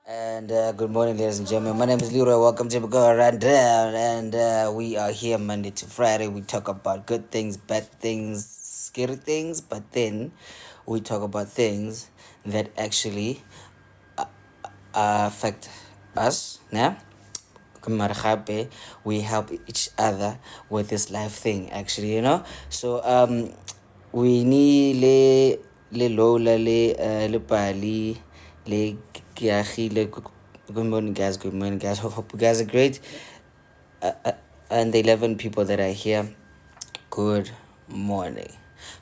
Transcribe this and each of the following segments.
And good morning, ladies and gentlemen. My name is Leroy. Welcome to Go Rundown. And we are here Monday to Friday. We talk about good things, bad things, scary things, but then we talk about things that actually affect us. Yeah? Kumarhape, we help each other with this life thing, actually. So, we need le Lola, le Pali, le Kiahi, le good morning, guys. Good morning, guys. Hope you guys are great. And the 11 people that are here, good morning.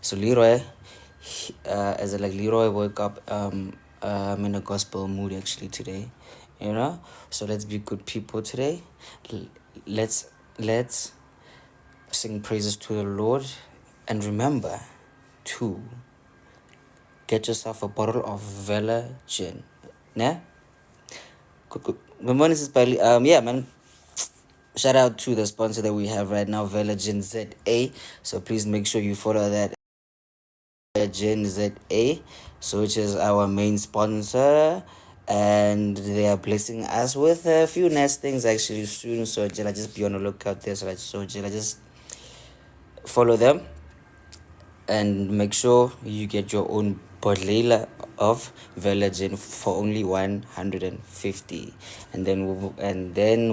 So, Leroy, as like Leroy woke up, I'm in a gospel mood actually today. So let's be good people today. L- let's sing praises to the Lord, and remember to get yourself a bottle of Vela gin. Nah? Good morning, Sis Pali. Yeah, man. Shout out to the sponsor that we have right now, Vela Gin ZA. So please make sure you follow that Gen ZA, so which is our main sponsor, and they are blessing us with a few nice things actually soon. So just be on the lookout there. So just follow them and make sure you get your own bottle of Velagen for only 150, and then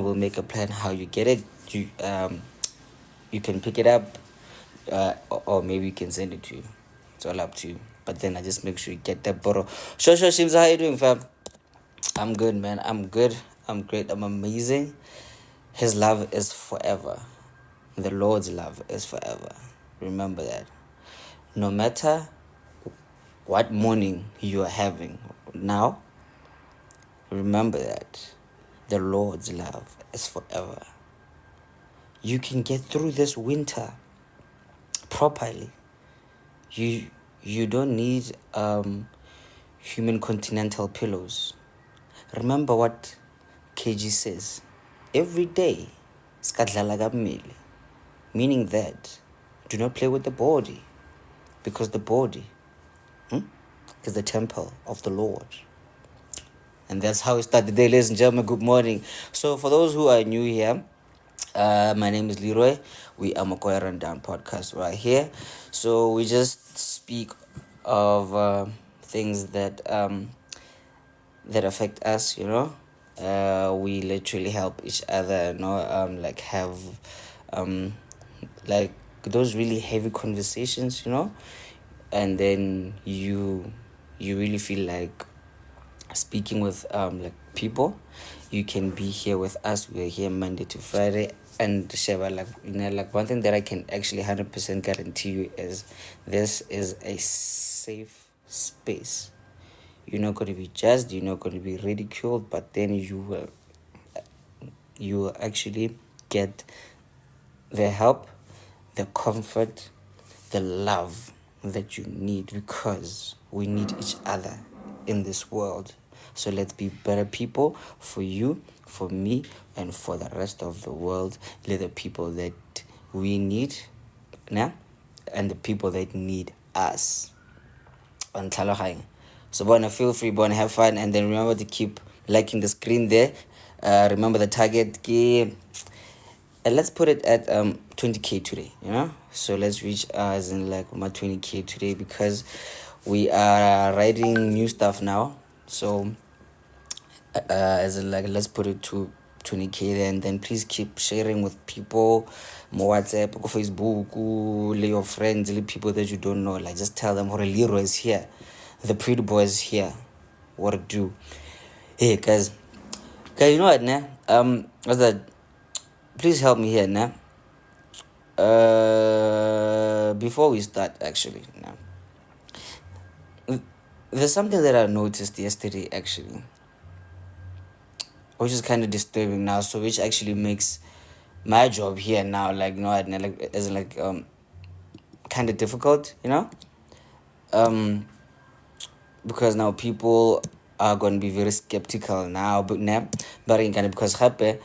we'll make a plan how you get it. You can pick it up, or maybe you can send it to you. It's all up to you. But then I just make sure you get that bottle. Sure, Shims, how you doing, fam? I'm good, man. I'm good. I'm great. I'm amazing. His love is forever. The Lord's love is forever. Remember that. No matter what morning you are having now, remember that the Lord's love is forever. You can get through this winter properly. You don't need human continental pillows. Remember what KG says. Every day, skadlala kamili, meaning that do not play with the body, because the body is the temple of the Lord. And that's how we start the day, ladies and gentlemen. Good morning. So for those who are new here, my name is Leroy. We are Makoya Rundown podcast right here. So we just speak of things that affect us. We literally help each other, like have like those really heavy conversations, and then you really feel like speaking with like people. You can be here with us. We are here Monday to Friday. And Sheva, like one thing that I can actually 100% guarantee you is this is a safe space. You're not going to be judged, you're not going to be ridiculed, but then you will actually get the help, the comfort, the love that you need, because we need each other in this world. So let's be better people for you, for me, and for the rest of the world. Let the people that we need now, and the people that need us. On Tlhalohang. So Bona, feel free, Bona, have fun, and then remember to keep liking the screen there. Remember the target key. Let's put it at 20K today. So let's reach as in like my 20K today, because we are writing new stuff now. So as in like let's put it to 20K there, and then please keep sharing with people, more WhatsApp, go Facebook, your friends, people that you don't know. Like just tell them what Leroy is here, the pretty boy is here, what to do. Hey guys, you know what, nah? What's that? Please help me here, nah? Before we start, actually, there's something that I noticed yesterday, actually, which is kind of disturbing now. So, which actually makes my job here now, like, like, as like, kind of difficult. Because now people are going to be very skeptical now, but in kind of because happy,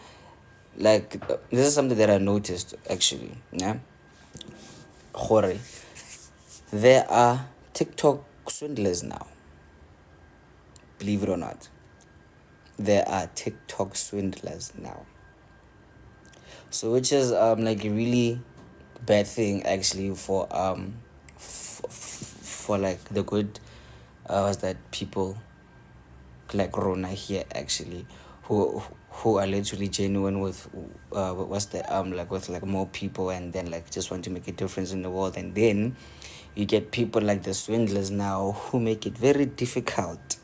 like, this is something that I noticed actually, yeah. There are TikTok swindlers now, believe it or not. there are TikTok swindlers now. So which is like a really bad thing actually for for like the good was that people like Rona here actually who are literally genuine with what's the like with like more people, and then like just want to make a difference in the world. And then you get people like the swindlers now who make it very difficult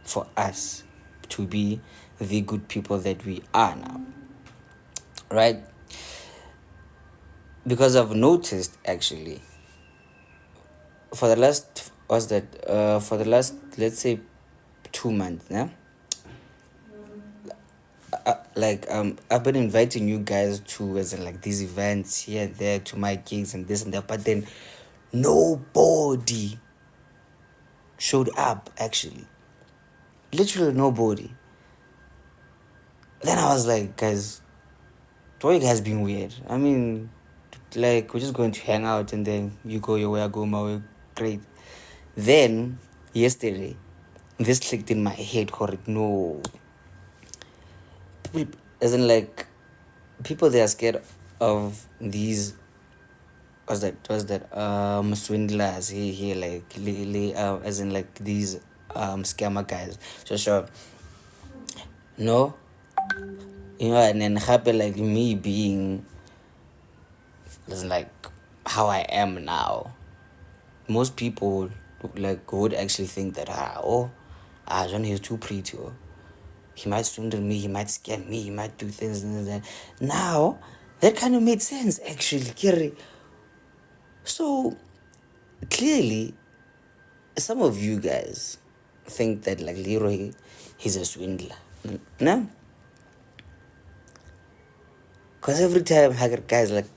for us to be the good people that we are now, right? Because I've noticed actually for the last what's that for the last, let's say, 2 months now, like I've been inviting you guys to as in like these events here and there, to my gigs and this and that, but then nobody showed up actually, literally nobody. Then I was like, guys, why you guys being weird? I mean, like, we're just going to hang out and then you go your way, I go my way. Great. Then yesterday this clicked in my head, correct? No, people, as in like people, they are scared of these was that swindlers here like as in like these scammer guys. So sure, no, and then happen like me being as in like how I am now. Most people like would actually think that John, he's too pretty, or he might swindle me, he might scam me, he might do things and that. Now that kind of made sense actually, Kiri. So clearly, some of you guys think that like Leroy, he's a swindler. No? Because every time I get guys like,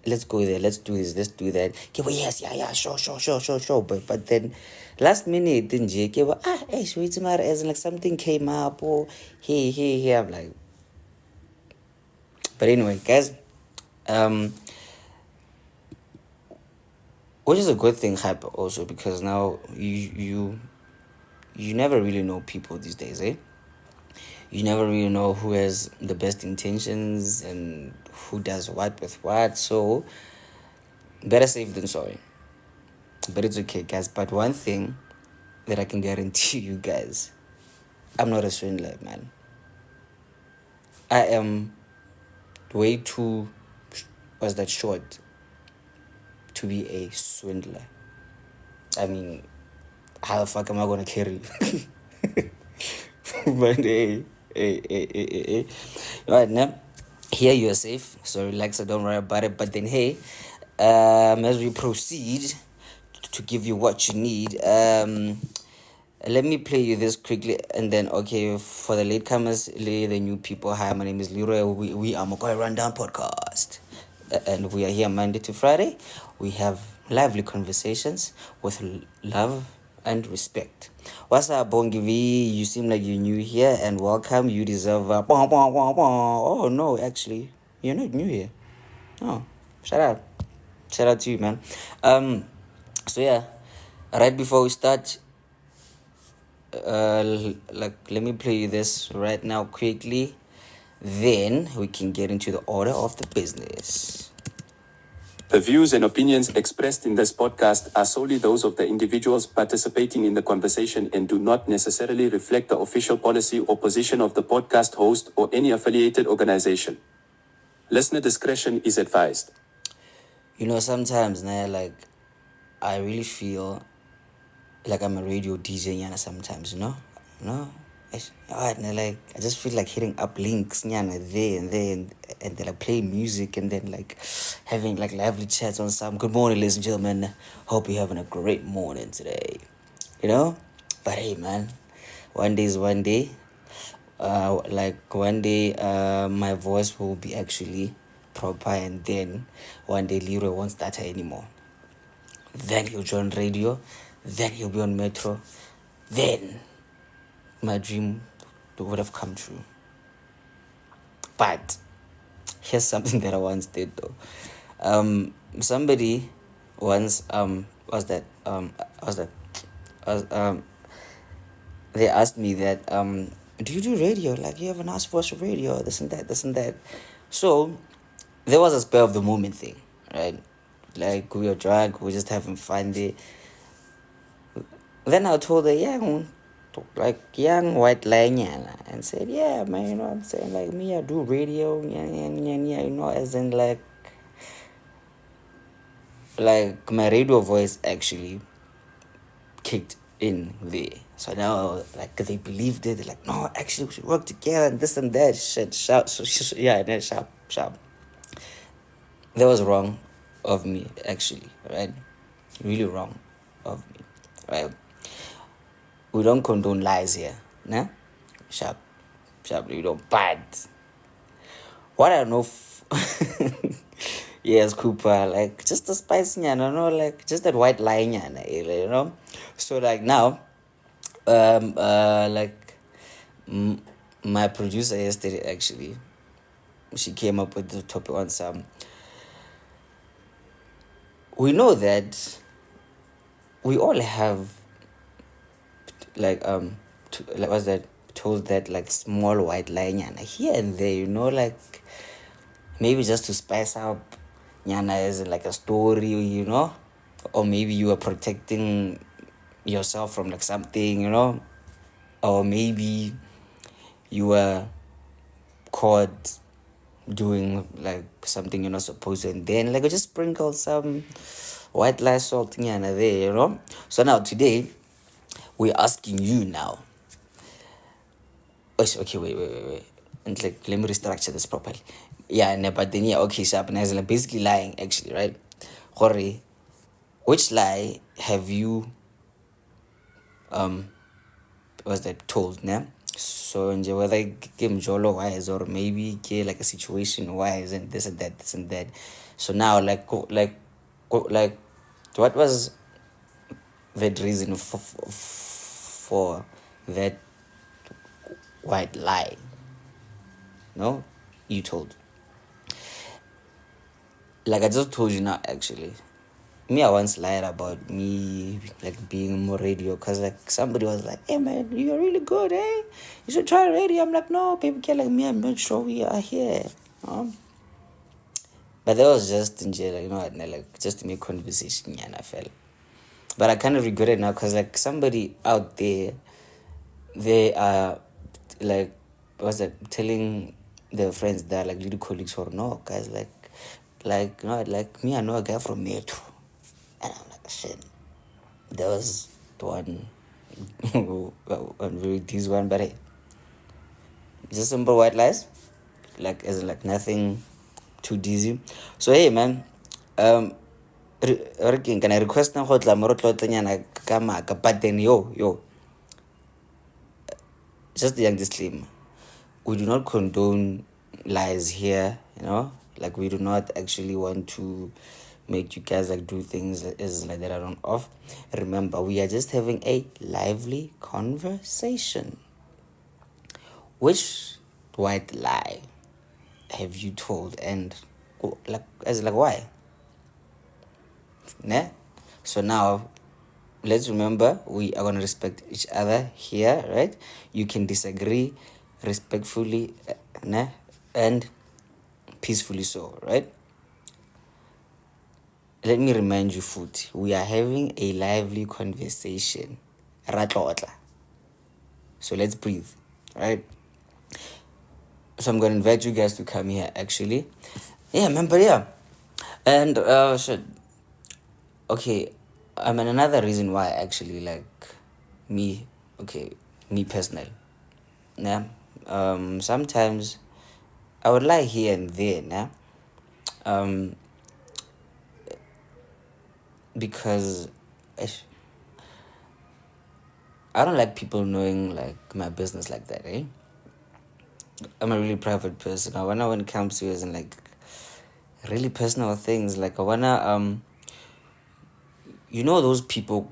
let's go there, let's do this, let's do that. Okay, well, yes, yeah, sure. But then last minute, didn't you? Okay, well, sweet matter, as in like something came up, or hey. I'm like, but anyway, guys, which is a good thing, hype also, because now you never really know people these days, eh? You never really know who has the best intentions and who does what with what. So better safe than sorry. But it's okay, guys. But one thing that I can guarantee you guys, I'm not a swindler, man. I am way too short to be a swindler. I mean, how the fuck am I gonna carry you? But hey. Right now, here you are safe, so relax, don't worry about it. But then hey, as we proceed to give you what you need, let me play you this quickly, and then okay, for the latecomers, the new people, hi, my name is Leroy. We are Mokoy Rundown Podcast, and we are here Monday to Friday. We have lively conversations with love and respect. What's up, Bongi V? You seem like you're new here, and welcome. You deserve a oh no, actually, you're not new here. Oh, shout out to you, man. So yeah, right before we start, let me play you this right now quickly, then we can get into the order of the business. The views and opinions expressed in this podcast are solely those of the individuals participating in the conversation and do not necessarily reflect the official policy or position of the podcast host or any affiliated organization. Listener discretion is advised. You know, sometimes now, like, I really feel like I'm a radio DJ, yana, sometimes, you know? Alright, like, I just feel like hitting up links, yana, there and there, and then like play music, and then like having like lively chats on some. Good morning, ladies and gentlemen. Hope you're having a great morning today. You know? But hey, man, one day is one day. Like one day, my voice will be actually proper, and then one day Leroy won't stutter anymore. Then he'll join radio, then he'll be on Metro, then my dream would have come true. But here's something that I once did though. Somebody once they asked me that do you do radio? Like, you have an asked for radio, this and that, this and that. So there was a spur of the moment thing, right? Like, we were drunk, we were just having fun there. Then I told a young white lanyana and said, yeah, man, you know what I'm saying? Like, me, I do radio, yeah, you know, as in like my radio voice actually kicked in there. So now, like, they believed it. They're like, no, actually, we should work together and this and that. Shit, shout. So, yeah, and then sharp, sharp. That was wrong of me, actually, right? Really wrong of me, right? We don't condone lies here, nah? Sharp, sharp, we don't bad. What I know, yes, Cooper, like, just the spice, you know, like, just that white line, you know? So, like, now, like, my producer yesterday, actually, she came up with the topic on some. We know that we all have, like, like, what's that, told that, like, small white line here and there, you know, like, maybe just to spice up nyana as like a story, you know, or maybe you are protecting yourself from like something, you know, or maybe you were caught doing like something you're not supposed to, and then like I just sprinkle some white lie salt nyana there, you know. So now today we're asking you now. Oh, okay, wait. And like, let me restructure this properly. Yeah, no, but then yeah, okay, sharp. And like basically lying, actually, right? Hore, which lie have you was that told, ne? So nje whether ke mjolo wise or maybe ke like a situation wise and this and that, this and that. So now like what was that reason for that white lie? No, you told. Like I just told you now, actually. Me, I once lied about me like being more radio because like somebody was like, hey man, you're really good, eh? You should try radio. I'm like, no, people care like me, I'm not sure we are here. But that was just in jail, you know, like just to make conversation, yeah, and I felt. But I kind of regret it now because like somebody out there, they are like, what's that, telling their friends that like little colleagues or no, guys, like, you know, like me, I know a guy from Metro. And I'm like, shit, that was the one, one very this one, but hey, just simple white lies, like as in, like nothing too dizzy. So hey man, can I request na go tla mo re tlotlanyana ka maaka, but then yo, just a young disclaimer. We do not condone lies here, you know, like we do not actually want to make you guys like do things as like that are on off. Remember, we are just having a lively conversation. Which white lie have you told, and like as like why? Ne? So now let's remember we are gonna respect each other here, right? You can disagree respectfully, ne? And peacefully so, right? Let me remind you, Foot, we are having a lively conversation. Ratlotla. So let's breathe, right? So I'm gonna invite you guys to come here actually. Yeah, man, but yeah. And shit. Okay, I mean another reason why actually like me, okay, me personal. Yeah. Sometimes I would lie here and there, nah. Because I don't like people knowing like my business like that, eh? I'm a really private person. I wanna when it comes to as in like really personal things, like I wanna you know those people,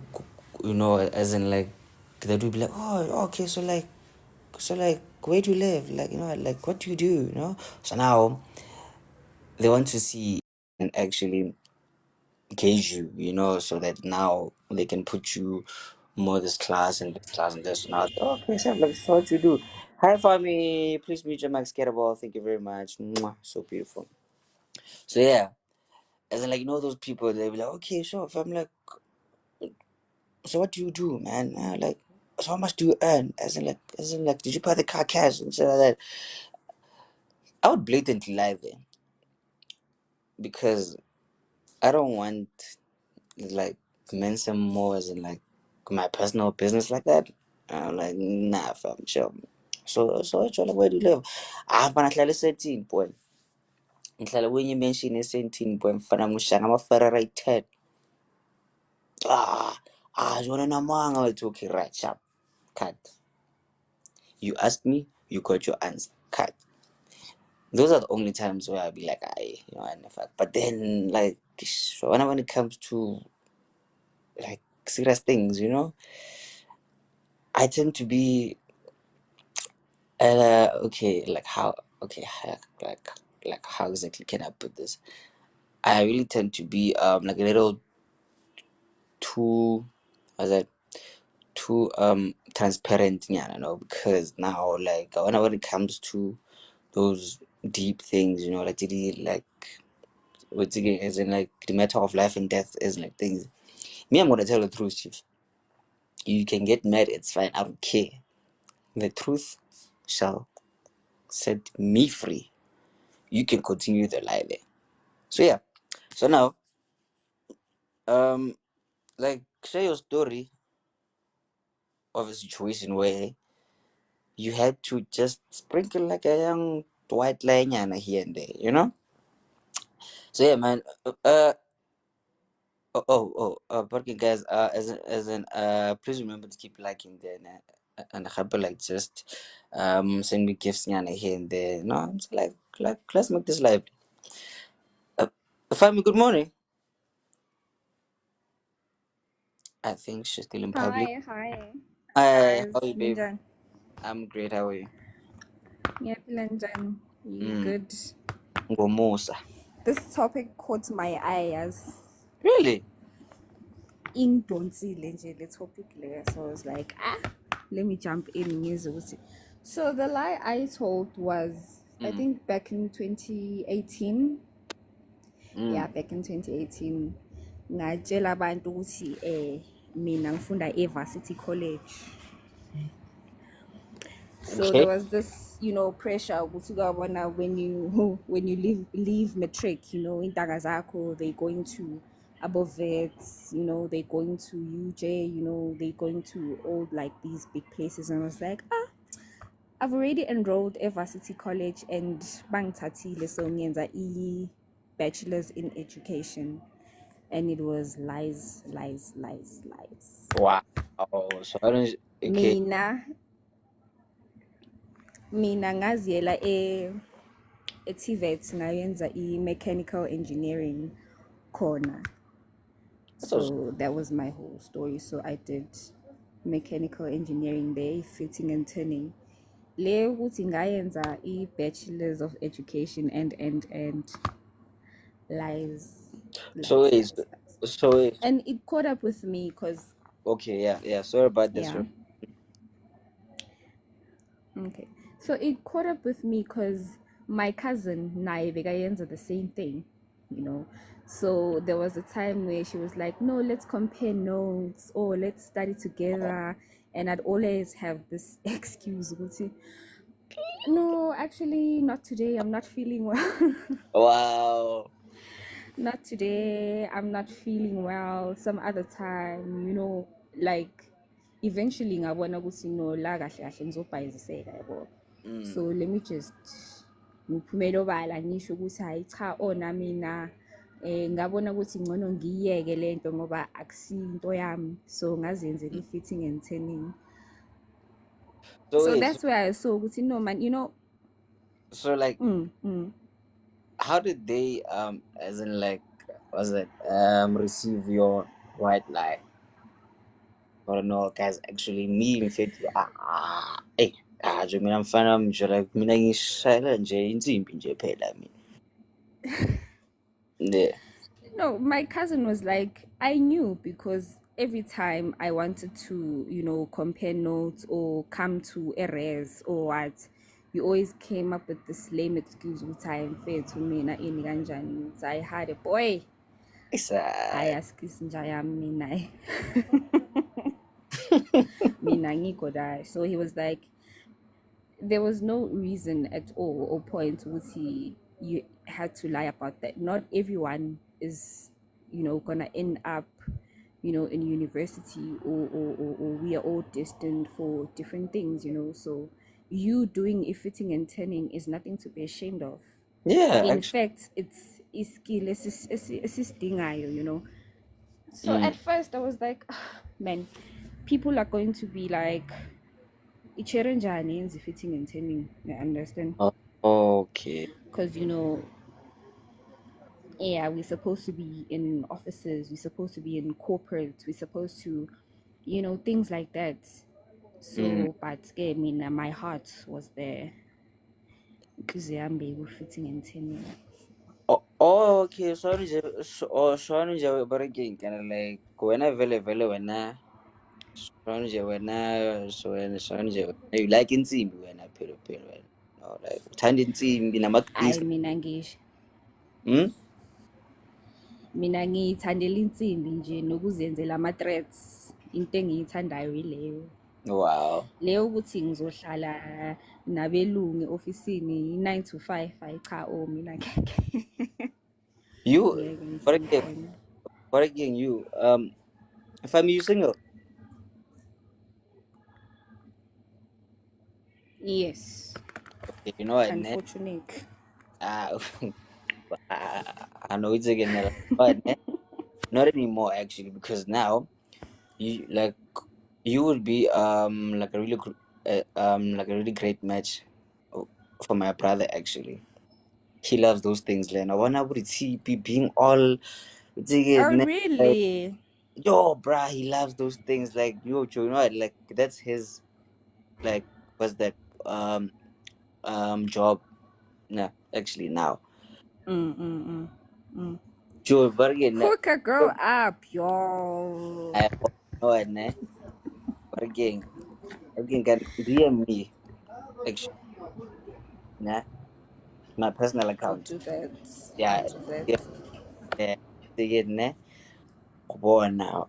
you know, as in like they do be like, oh okay, so like where do you live, like, you know, like what do you do, you know? So now they want to see and actually gauge you, you know, so that now they can put you more this class and this class and this. Now, okay, so like, so what you do? Hi, Fami. Please meet your Max Cataball. Thank you very much. Mwah. So beautiful. So yeah, as in like those people, they be like, okay, sure. If I'm like, so what do you do, man? Like, so how much do you earn? As in like, did you pay the car cash and shit like that? I would blatantly lie there because I don't want like mention more as in like my personal business like that. I'm like, nah, fam, chill. So like, where do you live? But I setting boy. Ngihlala kwenye imenshini esentini boy mfana mushanga ama-Ferrari 10. Yona namanga. It's okay, right, sharp. Cut. You asked me, you got your answer. Cut. Those are the only times where I'll be like, and the fuck. But then, like, when it comes to like serious things, I tend to be, okay, like how, okay, like how exactly can I put this? I really tend to be like a little too, how's that? Too transparent, because now like when it comes to those deep things, like really like what's it as in like the matter of life and death is like things. Me, I'm gonna tell the truth, chief. You can get mad, it's fine. I don't care. The truth shall set me free. You can continue the lie there. So yeah. So now, like share your story of a situation where you had to just sprinkle like a young white line here and there. So yeah, man. But guys, please remember to keep liking there, and happy like just send me gifts here and there. No, I'm just like let's make this live. Uh, Fami, good morning. I think she's still in public. Hi. Hi, how Guys, are you, babe? Ninjan. I'm great. How are you? Yeah, Ninjan. You Mm, good? Ngomusa. This topic caught my eye as Really? in Donsi the topic layer. So I was like, let me jump in and use it. So the lie I told was I Mm, think back in 2018. Yeah, mm. back in 2018. Ngajela abantu ukuthi mina ngifunda eVarsity College. So Okay. there was this, pressure when you when you leave matric, intanga zakho, they going to above vets, they going to UJ, they going to all like these big places, and I was like, I've already enrolled at Varsity College and bangithathile so ngiyenza bachelor's in education, and it was lies, lies, lies, lies. Wow. So I don't. Okay. Mina mina ngaziyela TVET ngayenza i-mechanical engineering khona. That's also So that was my whole story. So I did mechanical engineering there, fitting and turning. Le ukuthi ngayenza i-bachelor's of education and lies, so. lies, Wait. lies, lies. So wait. And it caught up with me because, Okay. Yeah. Sorry about this. yeah. Okay. So it caught up with me because my cousin Nai Vegayenza the same thing, you know. So there was a time where she was like, no, let's compare notes or let's study together. And I'd always have this excuse, Guti. No, actually, not today. I'm not feeling well. Wow. Not today. I'm not feeling well. Some other time, like eventually ngabona ukuthi no la kahle kahle ngizobhayiziseka yabo. Mm. So let me just ngiphumela obala ngisho ukuthi hayi cha ona mina ngabona ukuthi ngcono ngiyeke lento ngoba akusinto yami, so ngazenzela i-fitting and turning. So So wait. that's where I saw ukuthi no man, So like, mm, mm. how did they as in like, was it receive your white lie? Or no, guys, actually me in fact, hey, nje mina mfana nje like mina ngishayela nje insimbi nje phela mina. Yeah. No, my cousin was like, I knew because every time I wanted to, compare notes or come to errors or what, you always came up with this lame excuse which I am fair to me na ini kanjani. I had a boy. I ask this mina mina ngikho la. So he was like, there was no reason at all or point which you had to lie about that. Not everyone is, gonna end up, in university or we are all destined for different things, So you doing a fitting and turning is nothing to be ashamed of. Yeah, In actually. fact, it's a skill, it's a. So Mm. at first I was like, man, people are going to be like, icherenjani is fitting and turning. You understand? Okay. Because yeah, we're supposed to be in offices, we're supposed to be in corporates, we're supposed to, things like that. Mm. So, but I mean, my heart was there because I'm fitting and turning. Okay. So nje bareking kind of like wena vele wena so nje you like insimbi wena phela wena. No, like uthanda insimbi I namagilisi. mean, angish. Hmm? Mina ngiyithandela insimbi nje nokuzenzela ama-threads into engiyithandayo yileyo Wow. leyo ukuthi ngizohlala nabelungu e-ofisini 9 to 5 hayi cha mina ngeke You ngeke nje bareking ngiyabona. bareking you family you single? Yes, Okay, you know what, ne? unfortunate. Ah, I know it's again, but ne? Not anymore actually, because now you like you would be like a really like a really great match for my brother actually. He loves those things, Len. I wanna would see be being all Oh like really? yo, bruh, he loves those things like you know what, like that's his like what's that um job. Nah, actually now. Mm, mm, mm, mm. Joe Bergen, Hook a girl up, y'all. I know it, ne? Bergen can DM me actually, nah, my personal I'll account. do that. I'll Yeah, do that. yeah, yeah. Sige, ne? Go bona.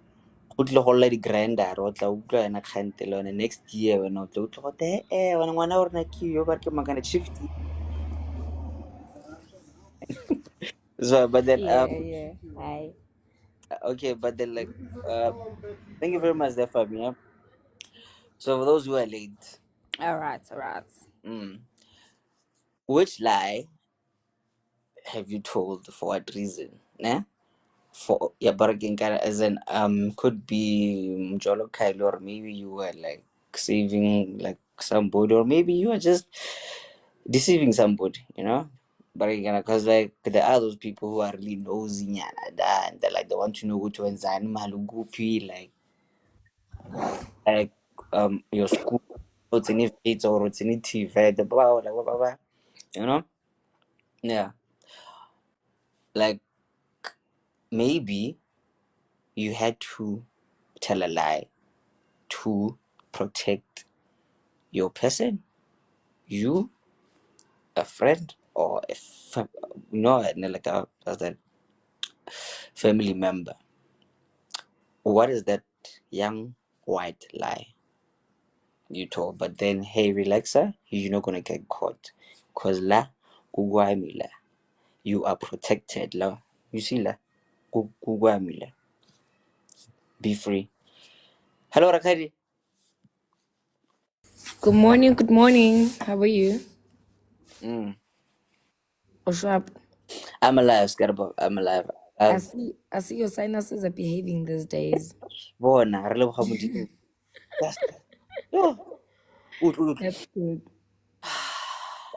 Go tle go lla di-grinder o tla utlwa yena kgante le yone next year wena o tla utlwa gote wena ngwana o rena ke yo ba ke makana shift. So but then Yeah, yeah. Hi. okay, but then like thank you very much there Fabi, yeah? So for those who are late, All right, all right. mm, which lie have you told for what reason, ne? For yeah, bargain kind as an could be Jolo Kyle, or maybe you were like saving like somebody, or maybe you are just deceiving somebody, you know. But again, because like there are those people who are really nosy and they like they want to know which one's malugupi, like your school, what's in it or what's in it TV, the blah blah blah blah blah, you know. Yeah, like maybe you had to tell a lie to protect your person, you, a friend, or like as a family member. What is that young white lie you told? But then, hey, relaxer, you're not gonna get caught, cause la, kugwami la, you are protected la. You see la, kugwami la, be free. Hello, Rakari. Good morning, good morning. How are you? Mm. What's up? I'm alive, Scarabo. I'm alive. I've I see your sinuses are behaving these days. born. I really want to. Yes. Yo. Ut. That's good.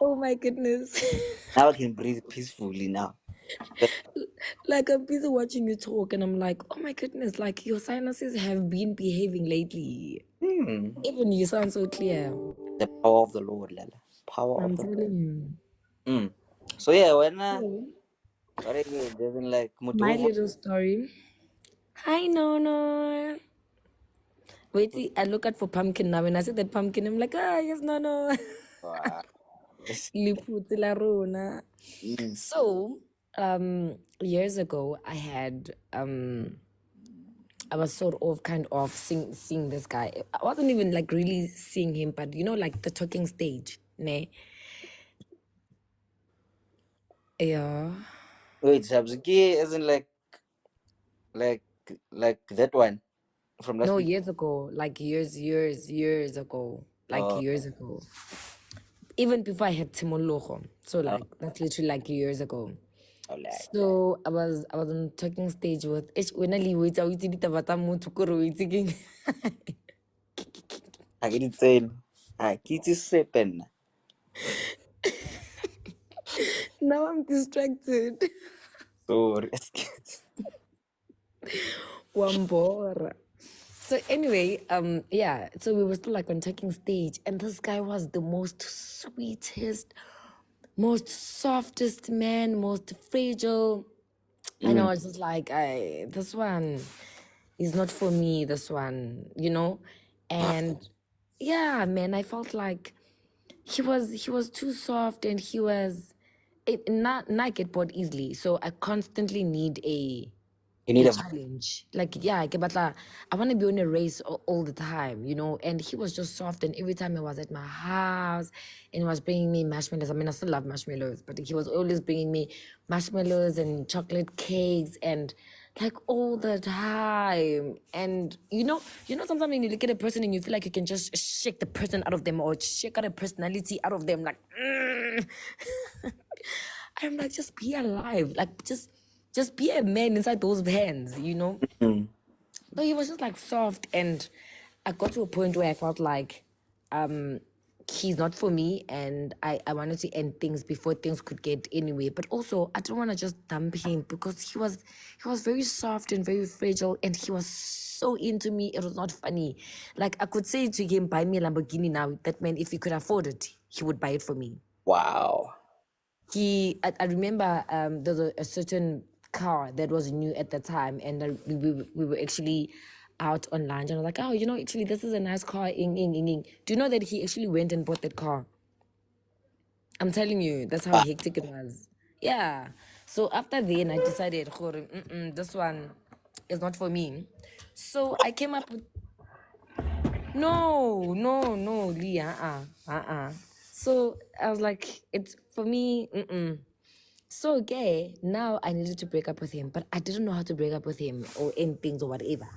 Oh my goodness. Now I can breathe peacefully now. But, Like I'm busy watching you talk and I'm like, oh my goodness, like your sinuses have been behaving lately. Even you sound so clear. the power of the Lord, Lala. Power of I'm the telling you. Mm. So yeah, when Hello. What do you mean? Doesn't like My Mutuvo? little story. Hi, Nono. Wait, see, I look out for pumpkin now. When I see that pumpkin, I'm like, yes, Nono. Wow. Liputsi la rona. Mm. So, years ago, I was sort of kind of seeing this guy. I wasn't even like really seeing him, but you know, like the talking stage, ne? Yeah. Wait, Sabziki isn't like like that one from last No, week. years ago, like years ago, like Oh, years ago. Even before I had Timologo. So oh, like that's literally like years ago. all right. So I was on talking stage with when I leave I ditaba tsa motho kore o itse keng. I get it saying. I get it sipping. Now I'm distracted. Sorry. Wambora. So anyway, yeah, so we were still like on talking stage, and this guy was the most sweetest, most softest man, most fragile. And I Mm. was just like, this one is not for me, this one, you know? And yeah, man, I felt like he was too soft, and he was not get bored easily. So I constantly need You a need a. challenge. Like, yeah, I want to be on a race all the time, you know? And he was just soft. And every time I was at my house and he was bringing me marshmallows, I mean, I still love marshmallows, but he was always bringing me marshmallows and chocolate cakes and like all the time. And sometimes when you look at a person and you feel like you can just shake the person out of them or shake out a personality out of them, like, I'm like, just be alive. Like, just be a man inside those hands, you know? Mm. So he was just like soft, and I got to a point where I felt like he's not for me, and I wanted to end things before things could get anywhere. But also I didn't want to just dump him because he was very soft and very fragile, and he was so into me. It was not funny. Like, I could say to him, buy me a Lamborghini now. That meant if he could afford it, he would buy it for me. Wow. I remember there's a certain car that was new at the time, and we were actually out on lunch, and I was like, oh, actually this is a nice car. Do you know that he actually went and bought that car? I'm telling you, that's how Ah, hectic it was. Yeah. So after then, I decided, this one is not for me. So I came up with no, Lee, So I was like, it's for me. So okay, now I needed to break up with him, but I didn't know how to break up with him or end things or whatever.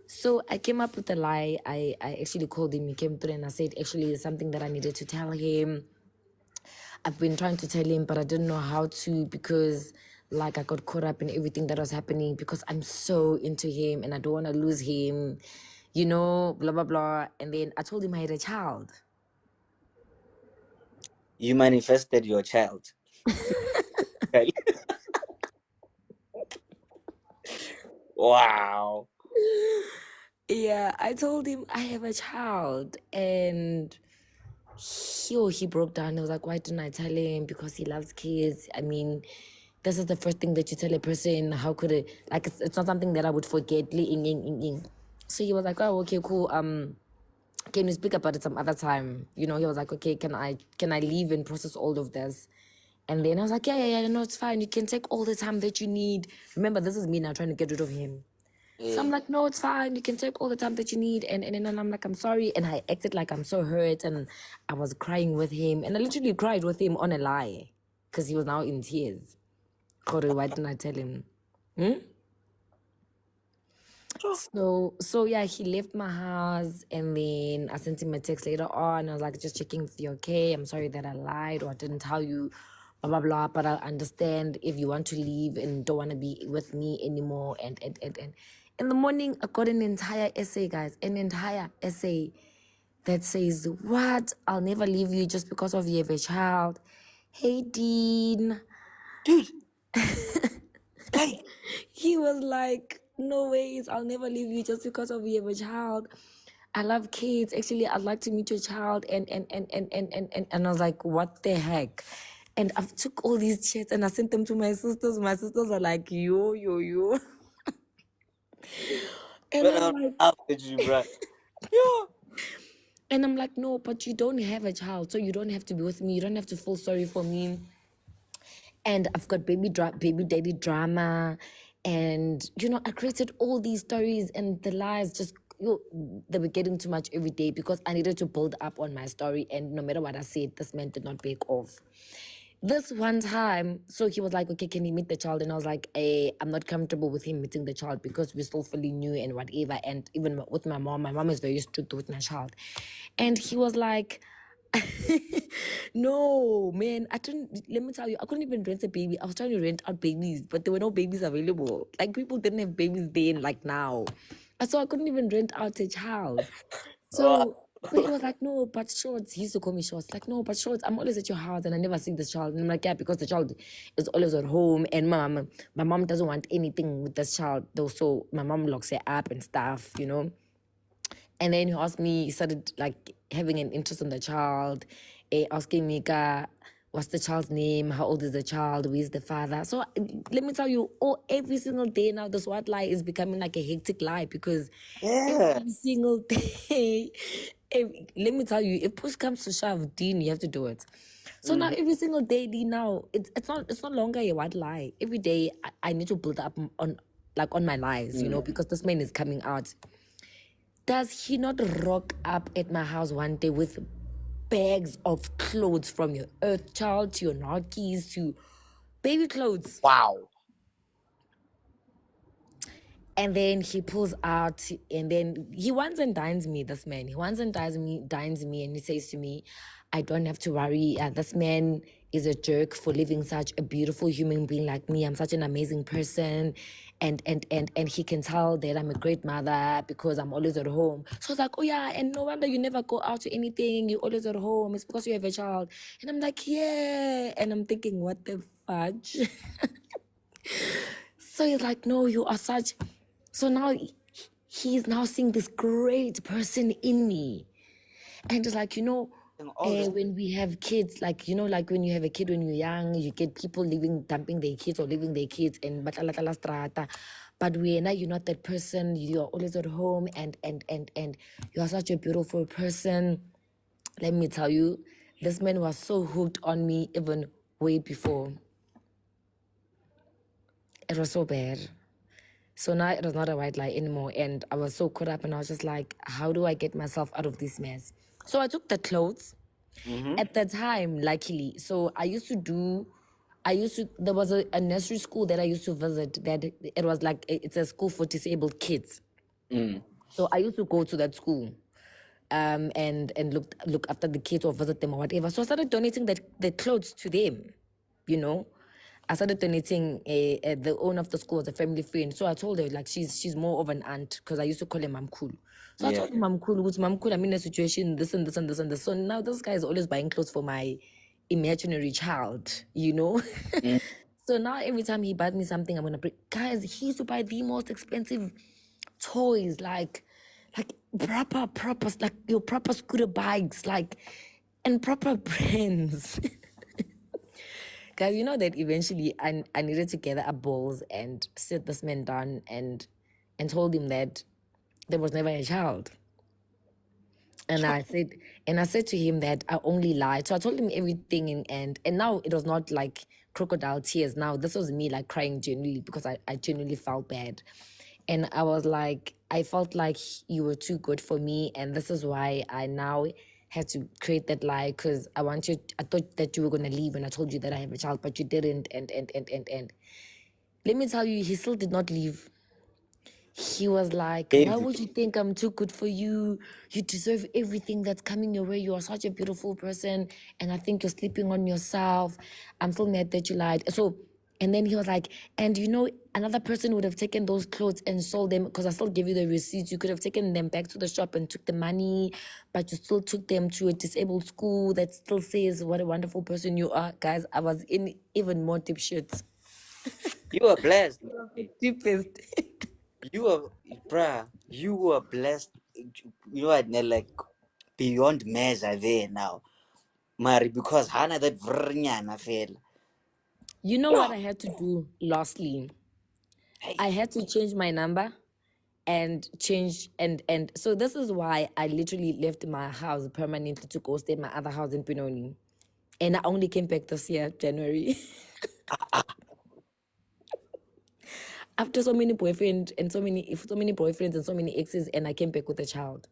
So I came up with a lie. I actually called him. He came through, and I said, actually, there's something that I needed to tell him. I've been trying to tell him, but I didn't know how to because, like, I got caught up in everything that was happening because I'm so into him and I don't want to lose him, blah, blah, blah. And then I told him I had a child. you manifested your child. Wow. Yeah, I told him I have a child, and he broke down. He was like, why didn't I tell him? Because he loves kids. I mean, this is the first thing that you tell a person. How could it, like, it's not something that I would forget. So he was like, oh, okay, cool. Can we speak about it some other time? He was like, okay, can I leave and process all of this? And then I was like, yeah, no, it's fine. You can take all the time that you need. Remember, this is me now trying to get rid of him. So I'm like, no, it's fine. You can take all the time that you need. And then I'm like, I'm sorry. And I acted like I'm so hurt. And I was crying with him. And I literally cried with him on a lie. Because he was now in tears. Corey, why didn't I tell him? So yeah, he left my house. And then I sent him a text later on. I was like, just checking if you're okay. I'm sorry that I lied or I didn't tell you. Blah, blah, blah. But I understand if you want to leave and don't want to be with me anymore. And in the morning, I got an entire essay, guys, an entire essay that says, what? I'll never leave you just because of you have a child. Hey, Dean. Dude. Hey. He was like, no ways, I'll never leave you just because of you have a child. I love kids. Actually, I'd like to meet your child. And I was like, what the heck? And I've took all these chats and I sent them to my sisters. My sisters are like, yo, yo, yo. And But I'm like, after you, bro. Yeah. and I'm like, no, but you don't have a child, so you don't have to be with me. You don't have to feel sorry for me. And I've got baby daddy drama, and I created all these stories, and the lies just they were getting too much every day because I needed to build up on my story. And no matter what I said, this man did not back off. This one time, so he was like, okay, can he meet the child? And I was like, I'm not comfortable with him meeting the child because we're still fully new and whatever. And even with my mom is very strict with my child. And he was like, no, man, let me tell you, I couldn't even rent a baby. I was trying to rent out babies, but there were no babies available. Like, people didn't have babies then, like now. So I couldn't even rent out a child. So he was like, no, but Shorts, he used to call me Shorts. Like, no, but Shorts, I'm always at your house and I never see this child. And I'm like, yeah, because the child is always at home and my mom doesn't want anything with this child though. So my mom locks her up and stuff. And then he started like having an interest in the child, asking me, what's the child's name? How old is the child? Where's the father? So let me tell you, every single day now, this white lie is becoming like a hectic lie because every single day, let me tell you, if push comes to shove, Dean, you have to do it. So now every single day, Dean, now it's not longer a white lie. Every day I need to build up on my lies, because this man is coming out. Does he not rock up at my house one day with bags of clothes from your earth child to your Nikes to baby clothes? Wow. And then he pulls out, and then he wants and dines me, this man. He wants and dines me, and he says to me, I don't have to worry. This man is a jerk for living such a beautiful human being like me. I'm such an amazing person. And he can tell that I'm a great mother because I'm always at home. So I was like, oh yeah, and no wonder you never go out to anything. You're always at home. It's because you have a child. And I'm like, yeah. And I'm thinking, what the fudge? So he's like, no, you are such... So now he's now seeing this great person in me. And it's like, when we have kids, like, like when you have a kid when you're young, you get people dumping their kids or leaving their kids and batala strata. But now you're not that person. You're always at home and you are such a beautiful person. Let me tell you, this man was so hooked on me even way before. It was so bad. So now it was not a white lie anymore. And I was so caught up and I was just like, how do I get myself out of this mess? So I took the clothes. At the time, luckily. So there was a nursery school that I used to visit that it was like, it's a school for disabled kids. So I used to go to that school and look after the kids or visit them or whatever. So I started donating the clothes to them, I started donating. The owner of the school was a family friend, so I told her like she's more of an aunt because I used to call her Mam Kulu. So I told her Mam Kulu, I'm in a situation this and this and this and this. So now this guy is always buying clothes for my imaginary child, So now every time he buys me something, I'm gonna bring. Guys, he used to buy the most expensive toys, like proper, like your proper scooter bikes, and proper brands. Guys, you know that eventually I needed to gather up balls and sit this man down and told him that there was never a child. And I said to him that I only lied. So I told him everything and now it was not like crocodile tears. Now this was me like crying genuinely because I genuinely felt bad. And I was like, I felt like you were too good for me, and this is why I now had to create that lie because I thought that you were gonna leave when I told you that I have a child, but you didn't. And let me tell you, he still did not leave. He was like, why would you think I'm too good for you? You deserve everything that's coming your way. You are such a beautiful person, and I think you're sleeping on yourself. I'm still mad that you lied. So, and then he was like, and another person would have taken those clothes and sold them because I still gave you the receipts. You could have taken them back to the shop and took the money, but you still took them to a disabled school that still says what a wonderful person you are. Guys, I was in even more deep shit. You are blessed. Deepest. You were blessed. You are like beyond measure there now. Mari, because hana that vrnyana fela. You know what I had to do lastly? Hey. I had to change my number and change and so this is why I literally left my house permanently to go stay at my other house in Pinoni. And I only came back this year, January. After so many boyfriends and so many boyfriends and so many exes, and I came back with a child.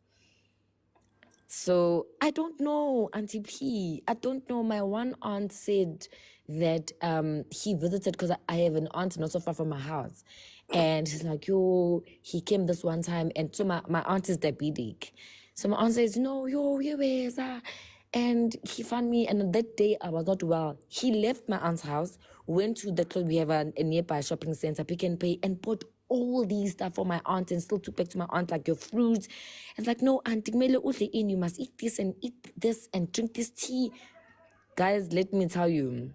So I don't know, Auntie P. I don't know. My one aunt said that he visited because I have an aunt not so far from my house. And she's like, yo, he came this one time. And so my aunt is diabetic. So my aunt says, no, yo, where's that? And he found me. And on that day, I was not well. He left my aunt's house, went to the club. We have a nearby shopping center, Pick and Pay, and bought all these stuff for my aunt and still took back to my aunt, like your fruits. It's like, no, auntie, you must eat this and drink this tea. Guys, let me tell you,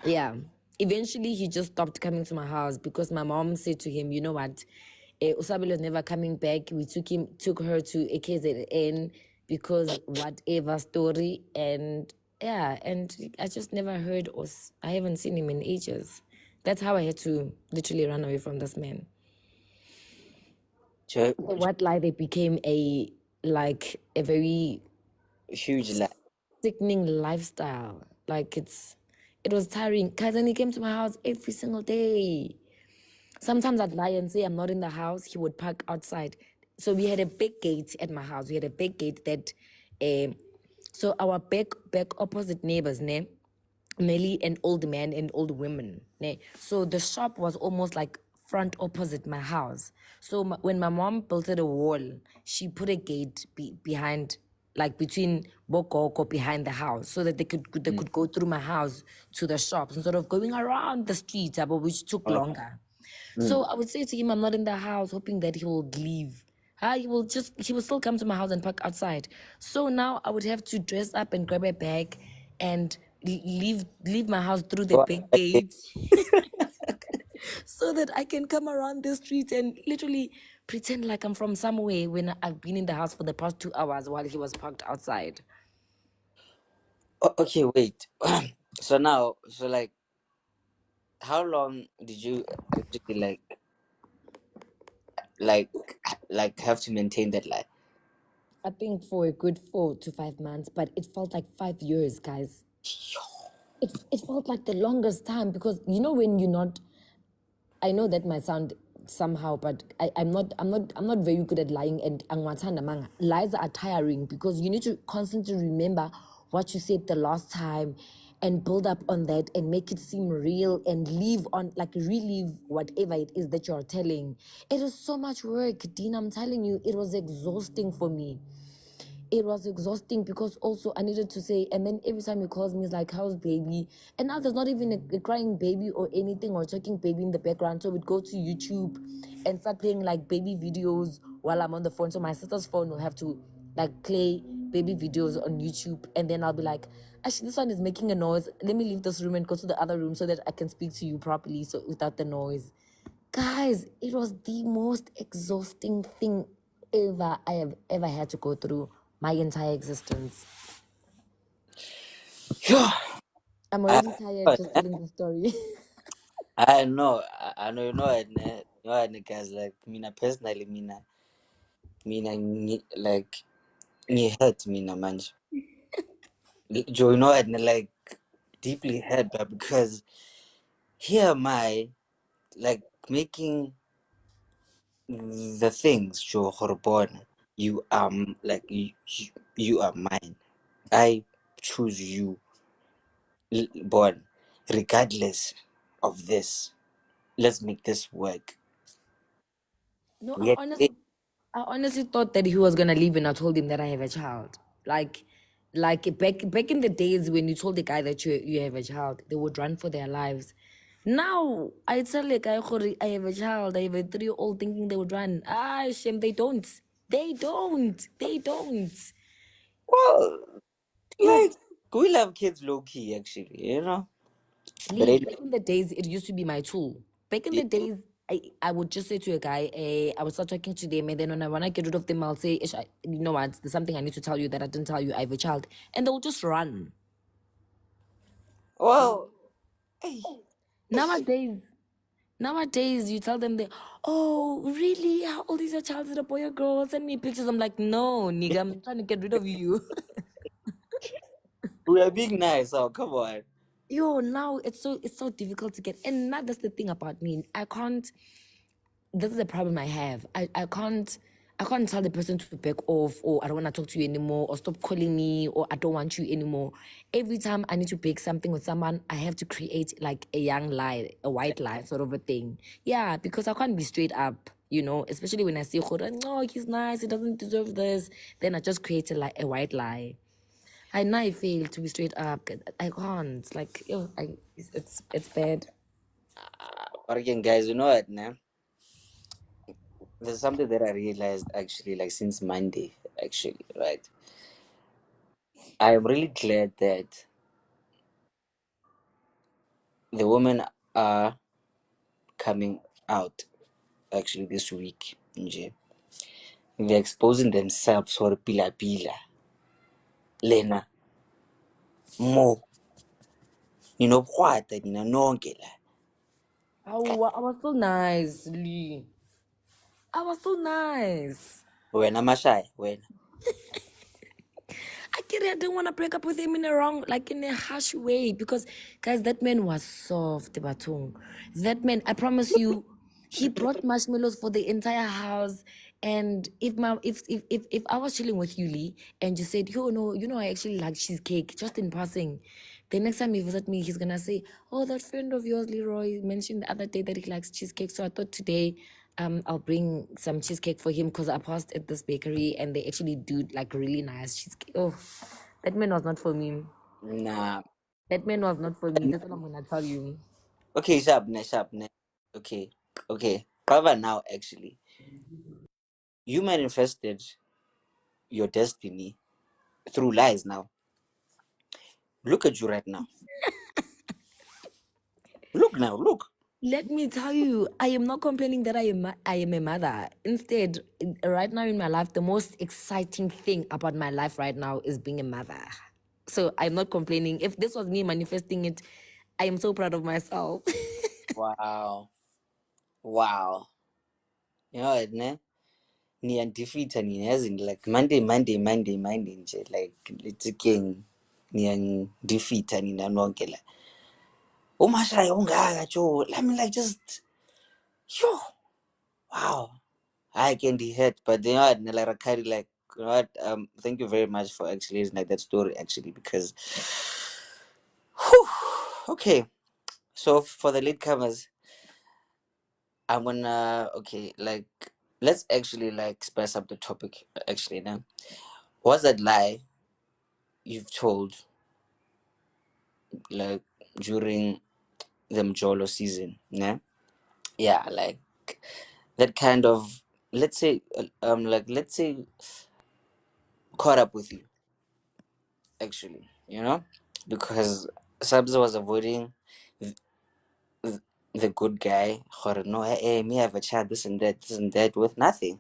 yeah. Eventually, he just stopped coming to my house because my mom said to him, you know what, Usabelo is never coming back. We took her to a KZN because whatever story. And yeah, and I just never heard or I haven't seen him in ages. That's how I had to literally run away from this man. What lie they became a very Huge lie. sickening lifestyle. Like it was tiring. Cousin, he came to my house every single day. Sometimes I'd lie and say I'm not in the house. He would park outside. So we had a big gate at my house. We had a big gate that, so our back opposite neighbors, ne, mainly an old man and old women, ne. So the shop was almost like front opposite my house. So when my mom built a wall, she put a gate behind, like between Bokoko behind the house, so that they could go through my house to the shops instead of going around the streets, which took longer. So I would say to him, I'm not in the house, hoping that he will leave. He will still come to my house and park outside. So now I would have to dress up and grab a bag and leave my house through the big gate so that I can come around the street and literally pretend like I'm from somewhere when I've been in the house for the past 2 hours while he was parked outside. Okay, wait. So like, how long did you actually like have to maintain that lie? I think for a good 4 to 5 months, but it felt like 5 years, guys. It felt like the longest time because when you're not, I know that might sound somehow, but I'm not very good at lying, and lies are tiring because you need to constantly remember what you said the last time and build up on that and make it seem real and relive whatever it is that you're telling. It is so much work, Dean. I'm telling you, it was exhausting for me. It was exhausting because also I needed to say, and then every time he calls me, he's like, how's baby? And now there's not even a crying baby or anything or talking baby in the background. So we'd go to YouTube and start playing like baby videos while I'm on the phone. So my sister's phone will have to like play baby videos on YouTube. And then I'll be like, actually, this one is making a noise. Let me leave this room and go to the other room so that I can speak to you properly, so without the noise. Guys, it was the most exhausting thing ever I have ever had to go through my entire existence. I'm already tired just telling the story. I know, you know, guys, like, mina personally, like, hurt mina manje. Joe, you know, like, deeply hurt, but because here am I, like, making the things, Joe Horbon, you are, like, you are mine. I choose you, born, regardless of this. Let's make this work. No, Yet, I honestly thought that he was gonna leave when I told him that I have a child. Like back in the days when you told the guy that you have a child, they would run for their lives. Now I tell the guy, I have a child, I have a 3-year-old, thinking they would run. Ah, shame, they don't. They don't. They don't. well, Like like, we love kids low key, actually, you know. But Lee, back in the days, it used to be my tool. Back in the days, I would just say to a guy, I would start talking to them, and then when I get rid of them, I'll say, "Ish, you know what, there's something I need to tell you that I didn't tell you. I have a child." And they'll just run. Well, hey, Nowadays, you tell them, oh, really? How old is your child? Is it a boy or girl? Send me pictures. I'm like, no, nigga, I'm trying to get rid of you. we are being nice. Oh, come on. Yo, now it's so difficult to get, and that's the thing about me. I can't. This is the problem I have. I can't tell the person to back off, or I don't want to talk to you anymore, or stop calling me, or I don't want you anymore. Every time I need to break something with someone, I have to create like a young lie, a white lie sort of a thing. Yeah, because I can't be straight up, especially when I see, no, he's nice, he doesn't deserve this. Then I just create a white lie. I know I fail to be straight up. I can't. Like, it's bad. But again, guys, you know what, nah? There's something that I realized actually, like since Monday, actually, right? I'm really glad that the women are coming out actually this week. Nje. They're exposing themselves for pila pila. Lena, more. What? Nonke la. Oh, I was so nice, Lee. I was so nice. Wena mashaya, wena. I didn't want to break up with him in a harsh way, because, guys, that man was soft, Batung. That man, I promise you, he brought marshmallows for the entire house. And if I was chilling with you, Lee, and you said, yo, no, I actually like cheesecake, just in passing. The next time you visit me, he's gonna say, oh, that friend of yours, Leroy, mentioned the other day that he likes cheesecake. So I thought today I'll bring some cheesecake for him, because I passed at this bakery and they actually do like really nice cheesecake. Oh, that man was not for me. Nah. That man was not for me. That's what I'm gonna tell you. Okay, sharp, ne. Okay, okay. Cover now, actually. You manifested your destiny through lies now. Look at you right now. Look now, look. Let me tell you, I am not complaining that I am a mother. Instead, right now in my life, the most exciting thing about my life right now is being a mother. So I'm not complaining. If this was me manifesting it, I am so proud of myself. Wow. Wow. You know what, ne? Ni undefeated ni as in like Monday nje. Like it's again ni undefeated ni nanonke la. Umashaya ungaka Joe. I mean like just yo. Wow. I can be hurt. But you know what, ne, like I carry like you know what, thank you very much for actually like that story actually because whew, okay. So for the latecomers, I'm gonna okay, like let's actually like spice up the topic actually now. What's that lie you've told like during the Mjolo season? Yeah, yeah, like that kind of let's say caught up with you actually, because Sabs was avoiding th- the good guy. Or no, hey, me have a chat, this and that with nothing.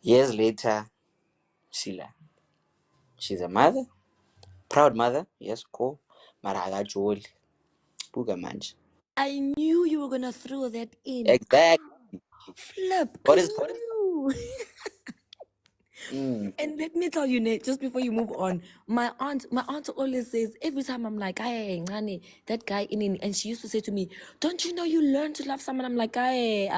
Years later, Sheila, she's a mother, proud mother. Yes, cool. Maraga Joel, Puga manch. I knew you were gonna throw that in. Exactly. Flip, What I is knew. mm, And let me tell you, Nate, just before you move on, my aunt always says, every time I'm like, hey, honey, that guy and she used to say to me, don't you know you learn to love someone? I'm like, hey,